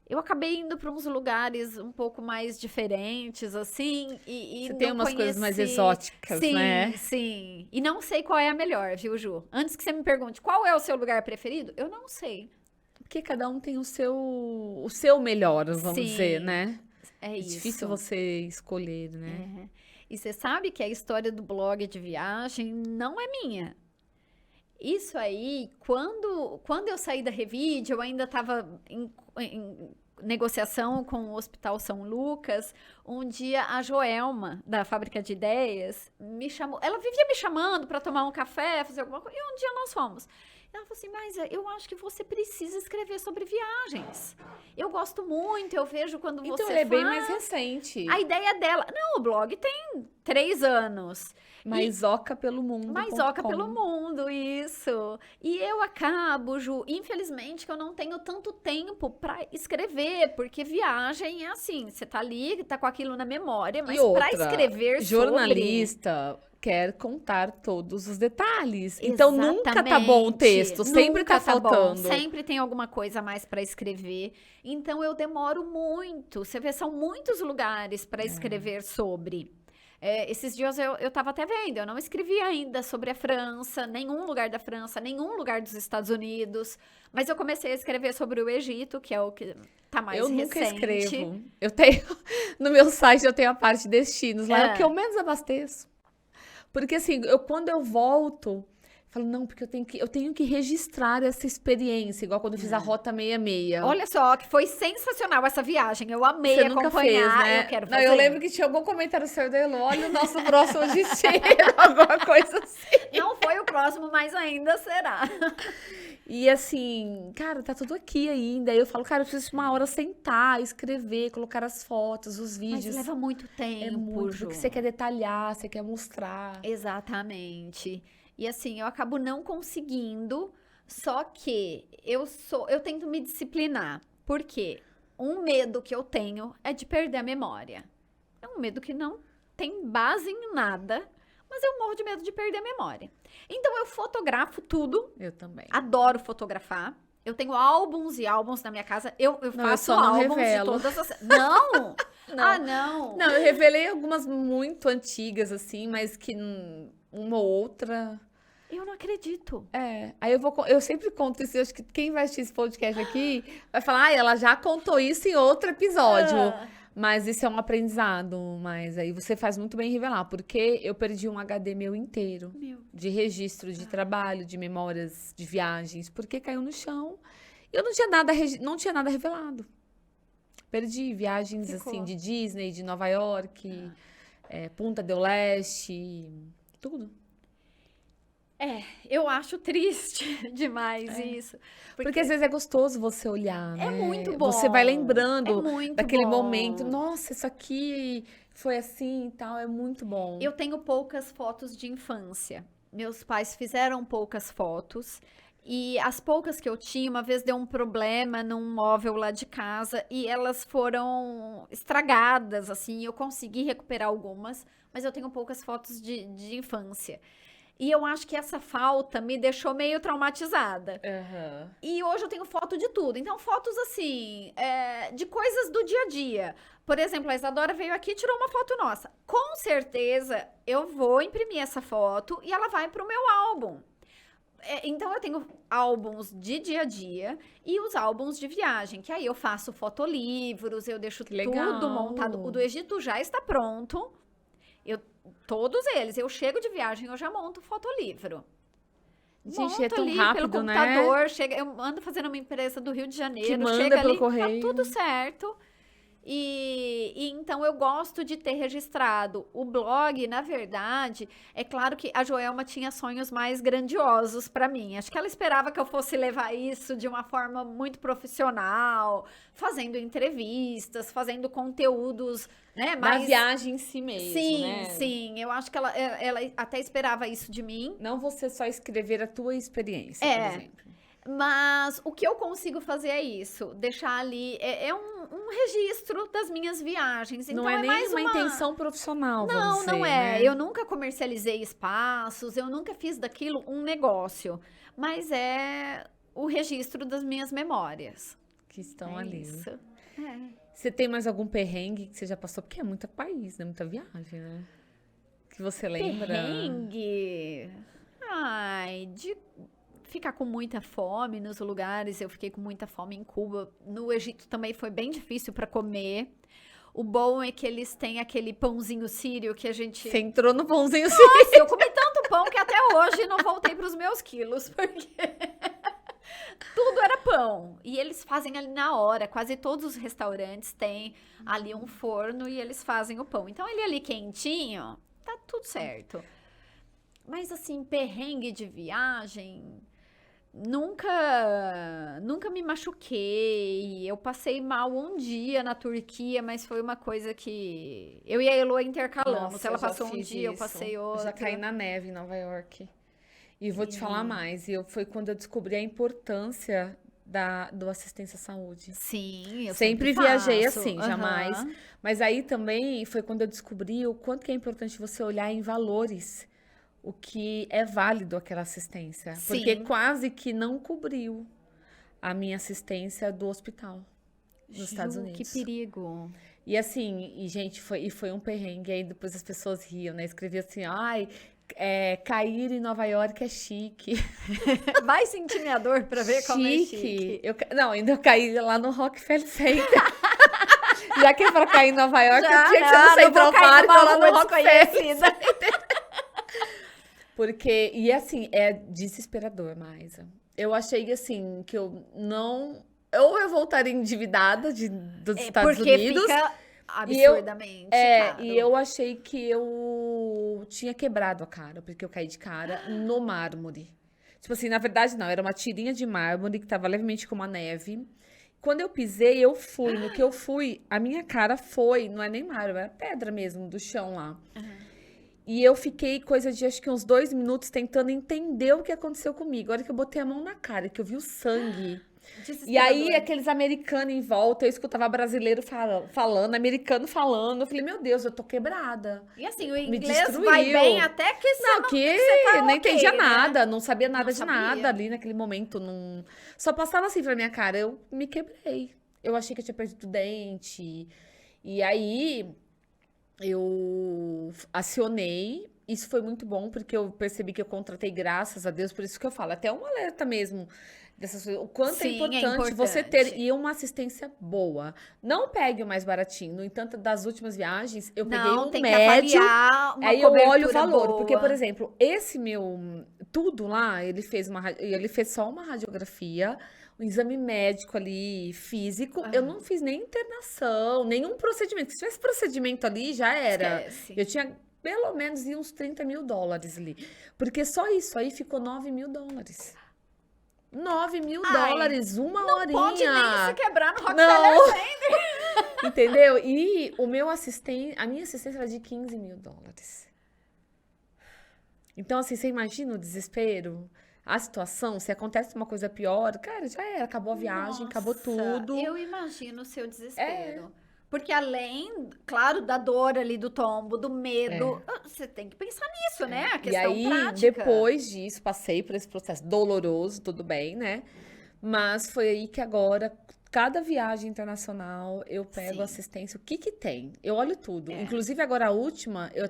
Eu acabei indo para uns lugares um pouco mais diferentes, assim, e Você tem não umas coisas mais conheci. exóticas, Sim, né? sim. E não sei qual é a melhor, viu, Ju? Antes que você me pergunte qual é o seu lugar preferido, eu não sei. Porque cada um tem o seu melhor, vamos Sim, dizer, né? É É isso. difícil você escolher, né? E você sabe que a história do blog de viagem não é minha. isso aí, quando eu saí da Revide, eu ainda estava em negociação com o Hospital São Lucas. Um dia a Joelma, da Fábrica de Ideias, me chamou. Ela vivia me chamando para tomar um café, fazer alguma coisa, e um dia nós fomos. Ela falou assim, mas eu acho que você precisa escrever sobre viagens. Eu gosto muito, eu vejo quando você Então, ele é bem mais recente. A ideia dela... Não, o blog tem 3 anos. Maizoca pelo mundo. Maizoca pelo mundo, isso. E eu acabo, Ju, infelizmente, que eu não tenho tanto tempo para escrever, porque viagem é assim, você tá ali, tá com aquilo na memória, mas para escrever jornalista quer contar todos os detalhes. Então, nunca tá bom o texto, sempre tá faltando. Sempre tem alguma coisa a mais para escrever. Então, eu demoro muito. Você vê, são muitos lugares para escrever sobre. Esses dias eu tava até vendo, eu não escrevi ainda sobre a França, nenhum lugar da França, nenhum lugar dos Estados Unidos, mas eu comecei a escrever sobre o Egito, que é o que tá mais recente. Eu nunca escrevo. Eu tenho, no meu site eu tenho a parte destinos, lá é o que eu menos abasteço. Porque assim, quando eu volto, falo, não, porque eu tenho que registrar essa experiência, igual quando eu fiz a Rota 66. Olha só, que foi sensacional essa viagem. Eu amei Você nunca acompanhar. Fez, né? Eu quero fazer. Não, eu lembro que tinha algum comentário seu dele, olha o nosso próximo destino, alguma coisa assim. Não foi o próximo, mas ainda será. E assim, cara, tá tudo aqui ainda. Aí eu falo, cara, eu preciso de uma hora sentar, escrever, colocar as fotos, os vídeos. Mas leva muito tempo, É muito, Ju. porque você quer detalhar, você quer mostrar. Exatamente. E assim, eu acabo não conseguindo, só que eu tento me disciplinar. Por quê? Um medo que eu tenho é de perder a memória. É um medo que não tem base em nada, mas eu morro de medo de perder a memória. Então eu fotografo tudo. Eu também. Adoro fotografar. Eu tenho álbuns e álbuns na minha casa. Eu faço só não álbuns revelo. de todas as... Não! Não. Ah, não! Não, eu revelei algumas muito antigas, assim, mas que uma ou outra... Eu não acredito. Aí eu sempre conto isso, eu acho que quem vai assistir esse podcast aqui vai falar, ela já contou isso em outro episódio. Mas isso é um aprendizado, mas aí você faz muito bem em revelar, porque eu perdi um HD meu inteiro de registro de trabalho, de memórias de viagens, porque caiu no chão. Eu não tinha nada revelado. Perdi viagens assim de Disney, de Nova York, Punta del Leste, tudo. Eu acho triste demais isso. Porque às vezes é gostoso você olhar, né? É muito bom. Você vai lembrando daquele bom. momento. Nossa, isso aqui foi assim e tal, é muito bom. Eu tenho poucas fotos de infância. Meus pais fizeram poucas fotos. E as poucas que eu tinha, uma vez deu um problema num móvel lá de casa e elas foram estragadas, assim. Eu consegui recuperar algumas, mas eu tenho poucas fotos de infância. E eu acho que essa falta me deixou meio traumatizada. E hoje eu tenho foto de tudo. Então, fotos assim, de coisas do dia a dia. Por exemplo, a Isadora veio aqui e tirou uma foto nossa. Com certeza, eu vou imprimir essa foto e ela vai para o meu álbum. Então, eu tenho álbuns de dia a dia e os álbuns de viagem. Que aí eu faço fotolivros, eu deixo tudo montado. O do Egito já está pronto. Todos eles. Eu chego de viagem, eu já monto fotolivro. Gente, monto é tão ali rápido, pelo computador, né? eu ando fazendo uma empresa do Rio de Janeiro, Que manda chega pelo ali, correio. tá tudo certo. E então eu gosto de ter registrado. O blog, na verdade, é claro que a Joelma tinha sonhos mais grandiosos para mim. Acho que ela esperava que eu fosse levar isso de uma forma muito profissional, fazendo entrevistas, fazendo conteúdos, né? Da viagem em si mesmo, sim, né? Sim. Eu acho que ela até esperava isso de mim. Não você só escrever a tua experiência, por exemplo. Mas o que eu consigo fazer é isso, deixar ali, um registro das minhas viagens. Então, não é nem mais uma intenção profissional, vamos dizer, não é. né? Eu nunca comercializei espaços, eu nunca fiz daquilo um negócio. Mas é o registro das minhas memórias. Que estão ali. Isso. Você tem mais algum perrengue que você já passou? Porque é muito país, né? Muita viagem, né? Que você lembra? Perrengue? Ai, de ficar com muita fome nos lugares. Eu fiquei com muita fome em Cuba. No Egito também foi bem difícil para comer. O bom é que eles têm aquele pãozinho sírio que a gente... Você entrou no pãozinho sírio. Nossa, eu comi tanto pão que até hoje não voltei para os meus quilos, porque tudo era pão. E eles fazem ali na hora. Quase todos os restaurantes têm ali um forno e eles fazem o pão. Então, ele ali quentinho, tá tudo certo. Mas, assim, perrengue de viagem, nunca me machuquei. Eu passei mal um dia na Turquia, mas foi uma coisa que eu e a Elô intercalamos. Nossa, Ela eu já passou um fiz dia, eu isso. passei Eu outro. já caí na neve em Nova York. E vou te falar mais. Foi quando eu descobri a importância do assistência à saúde. Sim, eu Sempre sempre viajei faço. assim, Aham. jamais. Mas aí também foi quando eu descobri o quanto que é importante você olhar em valores o que é válido aquela assistência. Porque Sim. quase que não cobriu a minha assistência do hospital nos Estados Ju, Unidos. que perigo. E assim, gente, foi um perrengue. Aí depois as pessoas riam, né? Escrevia assim, ai, cair em Nova York é chique. Vai sentir minha dor pra ver como é chique. Não, ainda eu caí lá no Rockefeller Center. Já que é pra cair em Nova York, eu tinha que ser no Central Park ou lá no Rockefeller. Porque, e assim, é desesperador, Maísa. Eu achei assim, que eu não... Ou eu voltaria endividada dos Estados Porque Unidos. fica absurdamente caro. E eu achei que eu tinha quebrado a cara, porque eu caí de cara no mármore. Tipo assim, na verdade não, era uma tirinha de mármore que tava levemente como a neve. Quando eu pisei, eu fui. No que eu fui, a minha cara foi, não é nem mármore, era pedra mesmo, do chão lá. E eu fiquei coisa de acho que uns 2 minutos tentando entender o que aconteceu comigo. A hora que eu botei a mão na cara, que eu vi o sangue. E aí, aqueles americanos em volta, eu escutava brasileiro falando, americano falando. Eu falei, meu Deus, eu tô quebrada. E assim, o Me inglês destruiu. vai bem até que você não tá entendia ok, né? nada, não sabia nada Não de sabia. nada ali naquele momento. Não... Só passava assim pra minha cara, eu me quebrei. Eu achei que eu tinha perdido o dente. E aí, eu acionei. Isso foi muito bom, porque eu percebi que eu contratei, graças a Deus, por isso que eu falo, até um alerta mesmo dessas coisas. O quanto Sim, é importante você ter uma assistência boa. Não pegue o mais baratinho. No entanto, das últimas viagens, eu peguei Não, o tem médio. que avaliar uma Aí eu olho o cobertura valor. boa. Porque, por exemplo, esse meu... Tudo lá, ele fez só uma radiografia, um exame médico ali, físico. Eu não fiz nem internação, nenhum procedimento. Se tivesse procedimento ali, já era. Esquece. Eu tinha pelo menos uns $30 mil ali. Porque só isso aí ficou $9 mil. $9 mil, uma horinha. Pode nem se quebrar no Rockefeller Não. Center. Entendeu? E a minha assistência era de $15 mil. Então, assim, você imagina o desespero? A situação, se acontece uma coisa pior, cara, já era, acabou a viagem, acabou tudo. Eu imagino o seu desespero. Porque além, claro, da dor ali do tombo, do medo, você tem que pensar nisso, né? A E questão aí, prática. depois disso, passei por esse processo doloroso, tudo bem, né? Mas foi aí que agora, cada viagem internacional, eu pego Sim. assistência. O que que tem? Eu olho tudo. Inclusive, agora a última, eu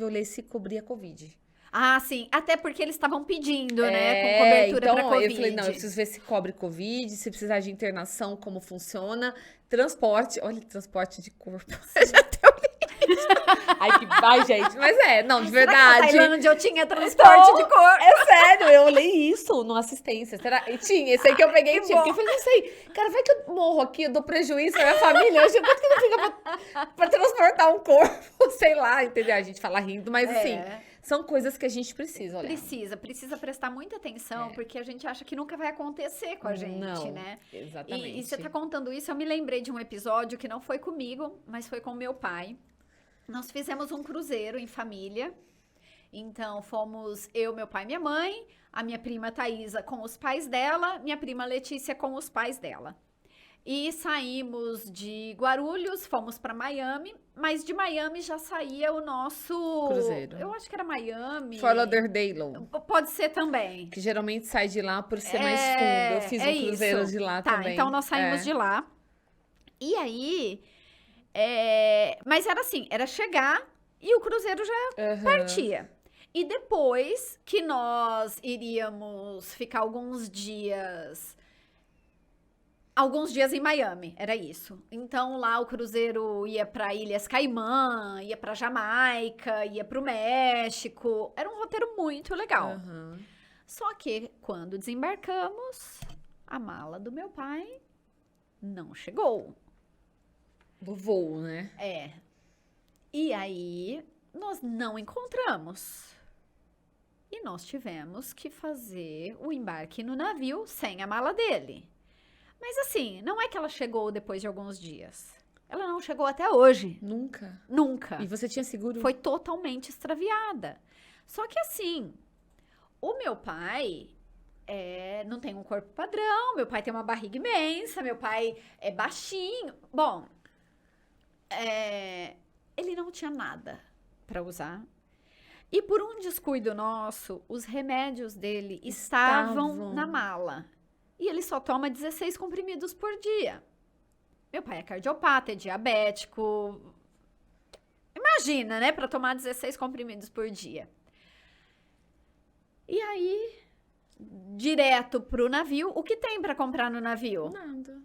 olhei se cobria Covid. Ah, sim. Até porque eles estavam pedindo, né? Com cobertura então, pra Covid. eu falei, não, eu preciso ver se cobre Covid, se precisar de internação, como funciona. Transporte, olha, transporte de corpo. Já até olhei. Ai, que vai, gente. Mas não, de verdade. Será que na Tailândia eu tinha transporte de corpo? É sério, eu olhei isso numa assistência. E tinha, esse aí que eu peguei, tinha. Porque eu falei, não sei, cara, vai que eu morro aqui, eu dou prejuízo pra minha família. Eu quanto que não fica pra transportar um corpo? Sei lá, entendeu? A gente fala rindo, mas assim... São coisas que a gente precisa olhar. Precisa prestar muita atenção, porque a gente acha que nunca vai acontecer com a gente, né? Exatamente. E você tá contando isso, eu me lembrei de um episódio que não foi comigo, mas foi com meu pai. Nós fizemos um cruzeiro em família. Então, fomos eu, meu pai e minha mãe, a minha prima Thaisa com os pais dela, minha prima Letícia com os pais dela. E saímos de Guarulhos, fomos para Miami, mas de Miami já saía o nosso... Cruzeiro. Eu acho que era Miami. Fort Lauderdale. Pode ser também. Que geralmente sai de lá por ser mais fundo. Eu fiz um cruzeiro de lá também. Tá, então nós saímos de lá. E aí... Mas era assim, era chegar e o cruzeiro já partia. E depois que nós iríamos ficar alguns dias... Alguns dias em Miami, era isso. Então lá o cruzeiro ia para Ilhas Caimã, ia para Jamaica, ia para o México. Era um roteiro muito legal. Aham. Só que quando desembarcamos, a mala do meu pai não chegou. Do voo, né? É. E aí nós não encontramos. E nós tivemos que fazer o embarque no navio sem a mala dele. Mas assim, não é que ela chegou depois de alguns dias. Ela não chegou até hoje. Nunca. Nunca. E você tinha seguro? Foi totalmente extraviada. Só que assim, o meu pai não tem um corpo padrão, meu pai tem uma barriga imensa, meu pai é baixinho. Bom, ele não tinha nada para usar. E por um descuido nosso, os remédios dele estavam na mala. E ele só toma 16 comprimidos por dia. Meu pai é cardiopata, é diabético. Imagina, né? Para tomar 16 comprimidos por dia. E aí, direto pro navio. O que tem para comprar no navio? Nada.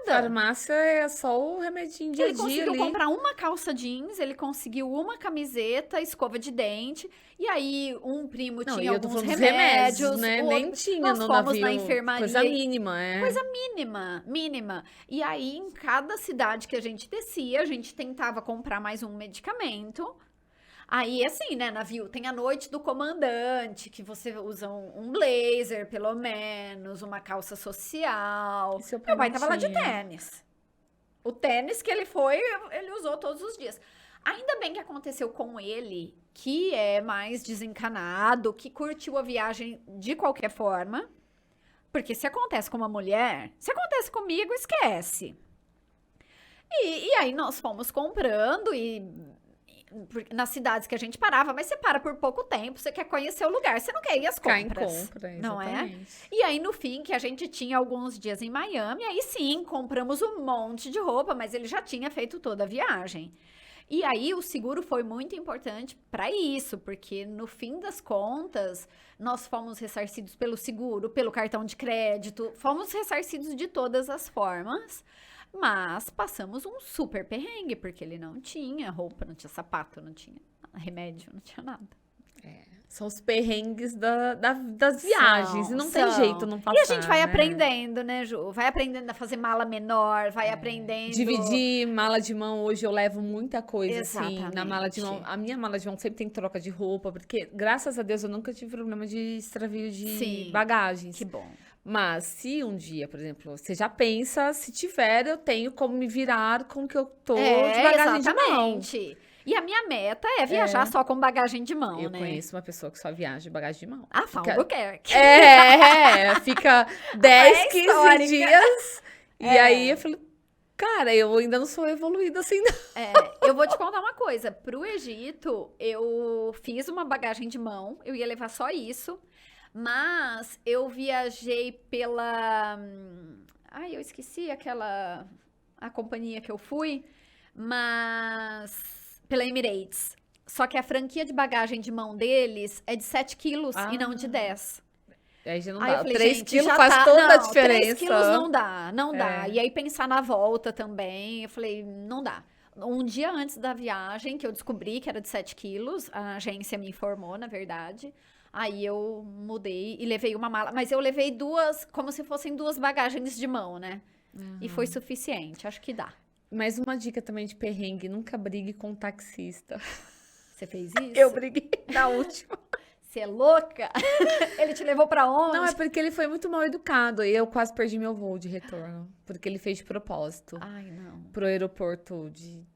Farmácia é só o remedinho dia a Ele dia conseguiu ali. comprar uma calça jeans, ele conseguiu uma camiseta, escova de dente, e aí um primo Não, e tinha eu tô alguns falando dos remédios, né? o Nem outro- tinha nós no fomos navio. na enfermaria. Coisa mínima, é. Mínima. E aí, em cada cidade que a gente descia, a gente tentava comprar mais um medicamento. Aí, assim, né, navio, tem a noite do comandante, que você usa um blazer, pelo menos, uma calça social. E seu Meu pai não tava lá de tinha? tênis. O tênis que ele foi, ele usou todos os dias. Ainda bem que aconteceu com ele, que é mais desencanado, que curtiu a viagem de qualquer forma. Porque se acontece com uma mulher, se acontece comigo, esquece. E aí nós fomos comprando nas cidades que a gente parava, mas você para por pouco tempo, você quer conhecer o lugar, você não quer ir às Ficar em compras. compra, Não é? exatamente. E aí, no fim, que a gente tinha alguns dias em Miami, aí sim, compramos um monte de roupa, mas ele já tinha feito toda a viagem. E aí, o seguro foi muito importante para isso, porque no fim das contas, nós fomos ressarcidos pelo seguro, pelo cartão de crédito, fomos ressarcidos de todas as formas, mas passamos um super perrengue, porque ele não tinha roupa, não tinha sapato, não tinha remédio, não tinha nada. São os perrengues das viagens. E não tem jeito não passar, E a gente vai né? aprendendo, né, Ju? Vai aprendendo a fazer mala menor, vai aprendendo... Dividir mala de mão, hoje eu levo muita coisa, assim, na Exatamente. mala de mão. A minha mala de mão sempre tem troca de roupa, porque, graças a Deus, eu nunca tive problema de extravio de Sim, bagagens. Que bom. Mas se um dia, por exemplo, você já pensa, se tiver, eu tenho como me virar com o que eu tô de bagagem de mão. Exatamente. E a minha meta é viajar só com bagagem de mão, Eu né? conheço uma pessoa que só viaja de bagagem de mão. A Fica- Albuquerque. Fica 10, 15 histórica. dias. E aí eu falei, cara, eu ainda não sou evoluída assim, não. Eu vou te contar uma coisa. Pro Egito, eu fiz uma bagagem de mão. Eu ia levar só isso. Mas eu viajei pela... Ai, eu esqueci a companhia que eu fui. Mas... Pela Emirates. Só que a franquia de bagagem de mão deles é de 7 quilos e não de 10. Aí já não Aí eu dá. falei, 3 gente, quilos já faz tá- toda a não, diferença. 3 quilos não dá. É. E aí pensar na volta também, eu falei, não dá. Um dia antes da viagem, que eu descobri que era de 7 quilos, a agência me informou, na verdade. Aí eu mudei e levei uma mala. Mas eu levei duas, como se fossem duas bagagens de mão, né? E foi suficiente, acho que dá. Mas uma dica também de perrengue, nunca brigue com o taxista. Você fez isso? Eu briguei na última. Você é louca? Ele te levou pra onde? Não, é porque ele foi muito mal educado e eu quase perdi meu voo de retorno. Porque ele fez de propósito. Ai, não. Pro aeroporto,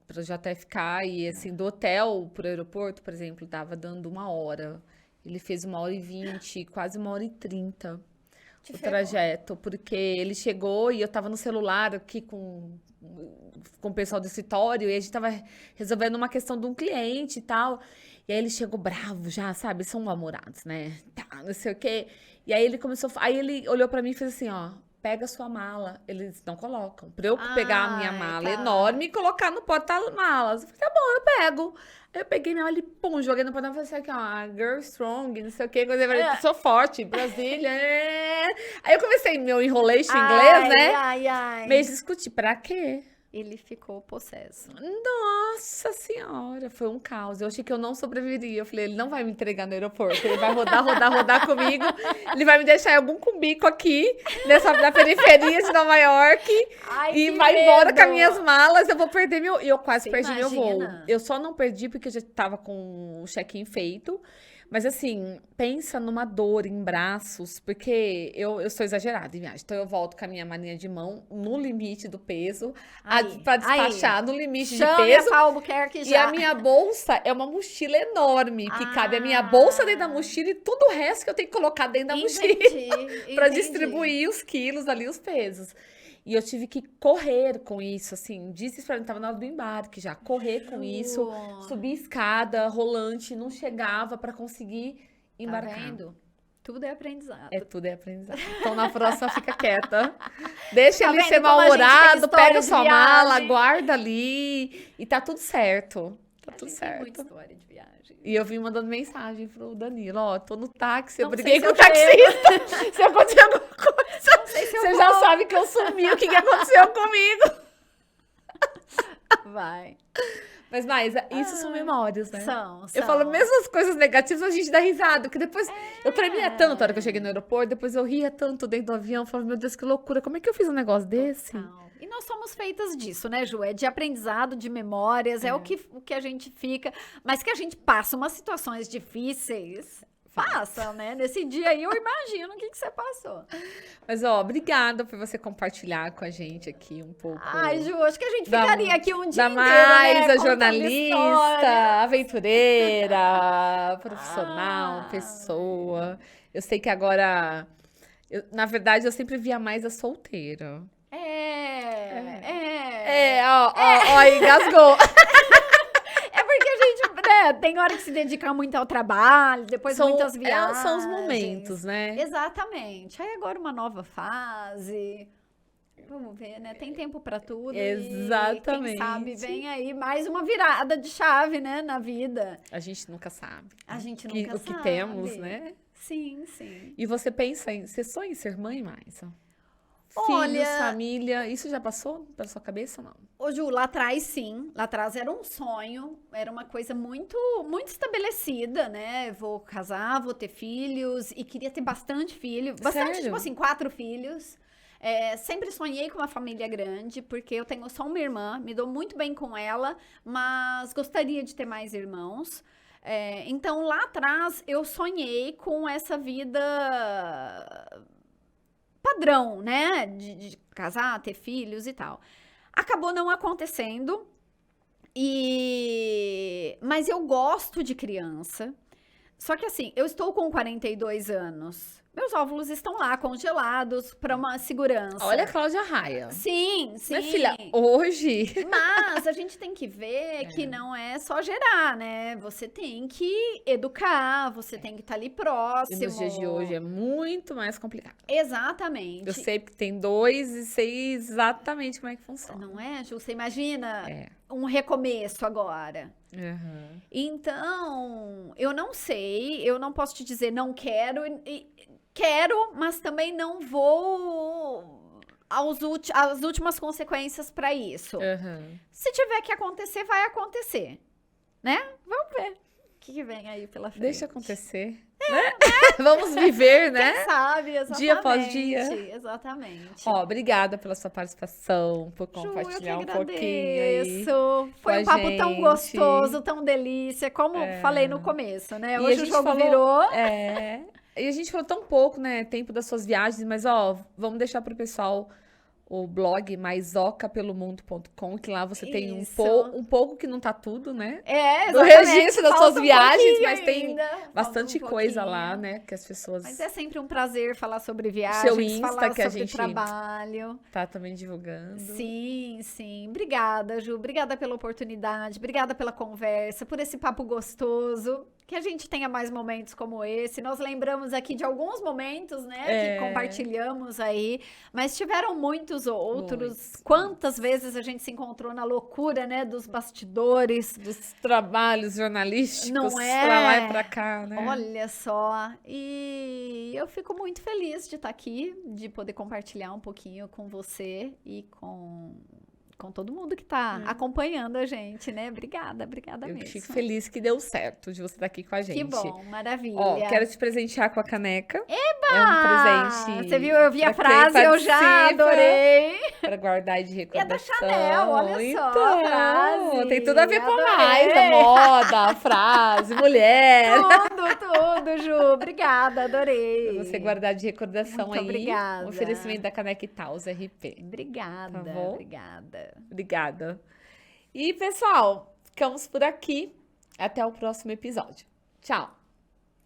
pro JFK. E assim, do hotel pro aeroporto, por exemplo, tava dando 1 hora. Ele fez 1h20, quase 1h30 o trajeto. Porque ele chegou e eu tava no celular aqui com o pessoal do escritório. E a gente tava resolvendo uma questão de um cliente e tal. E aí ele chegou bravo já, sabe? Eles são namorados, né? Tá, não sei o quê. E aí ele começou... Aí ele olhou pra mim e fez assim, ó... pega a sua mala. Eles não colocam. Pra eu pegar a minha Ai, mala tá. enorme e colocar no porta-malas. Eu falei, tá bom, eu pego. Aí eu peguei minha mala e, pum, joguei no porta-malas. Falei assim, ó, girl strong, não sei o quê. Coisa, eu falei, sou forte, Brasília. Aí eu comecei meu enrolation em inglês, né? Ai. Meio discutir, pra quê? Ele ficou possesso. Nossa senhora, foi um caos. Eu achei que eu não sobreviveria. Eu falei, ele não vai me entregar no aeroporto. Ele vai rodar comigo. Ele vai me deixar em algum cubico aqui, na periferia de Nova York. Ai, E que vai embora medo. com as minhas malas. Eu vou perder meu... E eu quase Você perdi meu voo. imagina? Eu só não perdi porque eu já tava com o check-in feito. Mas assim, pensa numa dor em braços, porque eu sou exagerada em viagem. Então eu volto com a minha malinha de mão no limite do peso, pra despachar no limite de Chame peso. a Paula Albuquerque E já. a minha bolsa é uma mochila enorme, que cabe a minha bolsa dentro da mochila e tudo o resto que eu tenho que colocar dentro da mochila para Entendi. distribuir os quilos ali, os pesos. E eu tive que correr com isso, assim, desesperadamente, tava na hora do embarque já, correr com isso, subir escada, rolante, não chegava para conseguir embarcar. Tá vendo? Tudo é aprendizado. Tudo é aprendizado. Então na próxima fica quieta. Deixa Tá ele vendo ser como a gente tem mal-humorado, história pega de sua viagem? mala, guarda ali e tá tudo certo. Tá tudo Tem muita certo. história de viagem. E eu vim mandando mensagem pro Danilo, ó, tô no táxi, eu Não briguei sei com o se eu taxista. Se acontecer alguma coisa, Não sei se eu você já vou. sabe que eu sumi, o que aconteceu comigo. Vai. Mas, isso são memórias, né? São. Eu falo, mesmo as coisas negativas, a gente dá risada. Porque depois eu tremia tanto a hora que eu cheguei no aeroporto, depois eu ria tanto dentro do avião. Eu falava, meu Deus, que loucura, como é que eu fiz um negócio desse? Não. E nós somos feitas disso, né, Ju? É de aprendizado, de memórias, é o que a gente fica. Mas que a gente passa umas situações difíceis. Passa, né? Nesse dia aí eu imagino o que você passou. Mas, ó, obrigada por você compartilhar com a gente aqui um pouco. Ai, Ju, acho que a gente ficaria aqui um dia da inteiro, mais, né? a Contando jornalista, história. aventureira, profissional, pessoa. Eu sei que agora... na verdade, eu sempre via mais a solteira. Ó, engasgou. É porque a gente, né, tem hora que se dedica muito ao trabalho, depois muitas viagens. São os momentos, né? Exatamente. Aí agora uma nova fase. Vamos ver, né? Tem tempo pra tudo. Exatamente. E quem sabe vem aí mais uma virada de chave, né, na vida. A gente nunca sabe. A gente nunca O sabe. que temos, né? Sim, sim. E você pensa em... Você sonha em ser mãe, Maisa? Olha- Filhos, família... Isso já passou pela sua cabeça ou não? Ô, Ju, lá atrás, sim. Lá atrás era um sonho, era uma coisa muito, muito estabelecida, né? Vou casar, vou ter filhos, e queria ter bastante filho. Bastante, Sério? tipo assim, 4 filhos. Sempre sonhei com uma família grande, porque eu tenho só uma irmã, me dou muito bem com ela, mas gostaria de ter mais irmãos. Então, lá atrás, eu sonhei com essa vida padrão, né? De casar, ter filhos e tal. Acabou não acontecendo, mas eu gosto de criança. Só que assim, eu estou com 42 anos. Meus óvulos estão lá, congelados, para uma segurança. Olha a Cláudia Raia. Sim, sim. Minha filha, hoje... Mas a gente tem que ver que não é só gerar, né? Você tem que educar, você tem que estar ali E próximo. nos dias de hoje é muito mais complicado. Exatamente. Eu sei que tem 2 e sei exatamente como é que funciona. Não é, Ju? Você imagina É. um recomeço agora. Uhum. Então, eu não sei, eu não posso te dizer não quero, quero, mas também não vou às últimas consequências para isso. Uhum. Se tiver que acontecer, vai acontecer, né? Vamos ver o que vem aí pela frente. Deixa acontecer, né? Vamos viver, né? Quem sabe, exatamente. Dia após dia. Exatamente. Ó, obrigada pela sua participação, por Ju, eu que compartilhar um pouquinho aí. agradeço. Foi com um a papo tão gente. gostoso, tão delícia, como falei no começo, né? E a Hoje o gente jogo falou- virou. E a gente falou tão pouco, né? Tempo das suas viagens, mas ó, vamos deixar pro pessoal o blog maisocapelomundo.com, que lá você tem Isso. um pouco que não tá tudo, né? Do Exatamente, registro das falta suas viagens, pouquinho mas tem ainda, falta bastante um coisa pouquinho. lá, né? Que as pessoas Mas é sempre um prazer falar sobre viagens, Seu Insta, falar que a sobre gente- trabalho. tá também divulgando. Sim, sim. Obrigada, Ju. Obrigada pela oportunidade, obrigada pela conversa, por esse papo gostoso. Que a gente tenha mais momentos como esse. Nós lembramos aqui de alguns momentos, né? É. Que compartilhamos aí. Mas tiveram muitos outros. Muitos. Quantas vezes a gente se encontrou na loucura, né? Dos bastidores. Dos trabalhos jornalísticos Não é? pra lá e pra cá, né? Olha só. E eu fico muito feliz de estar aqui, de poder compartilhar um pouquinho com você e com todo mundo que está acompanhando a gente, né? Obrigada Eu mesmo. fico feliz que deu certo de você estar aqui com a gente. Que bom, maravilha. Ó, quero te presentear com a caneca. É um presente. Você viu? Eu vi a pra quem frase, eu já participa, adorei. Pra guardar de E é recordação. da Chanel, olha só a frase. Tem tudo a ver com Adorei. mais, a moda, a frase, mulher. Tudo, Ju. Obrigada, adorei. Pra você guardar de recordação Muito aí. obrigada. O oferecimento da Caneca Itaúsa RP. Obrigada, Tá bom? obrigada. Obrigada. E, pessoal, ficamos por aqui. Até o próximo episódio. Tchau!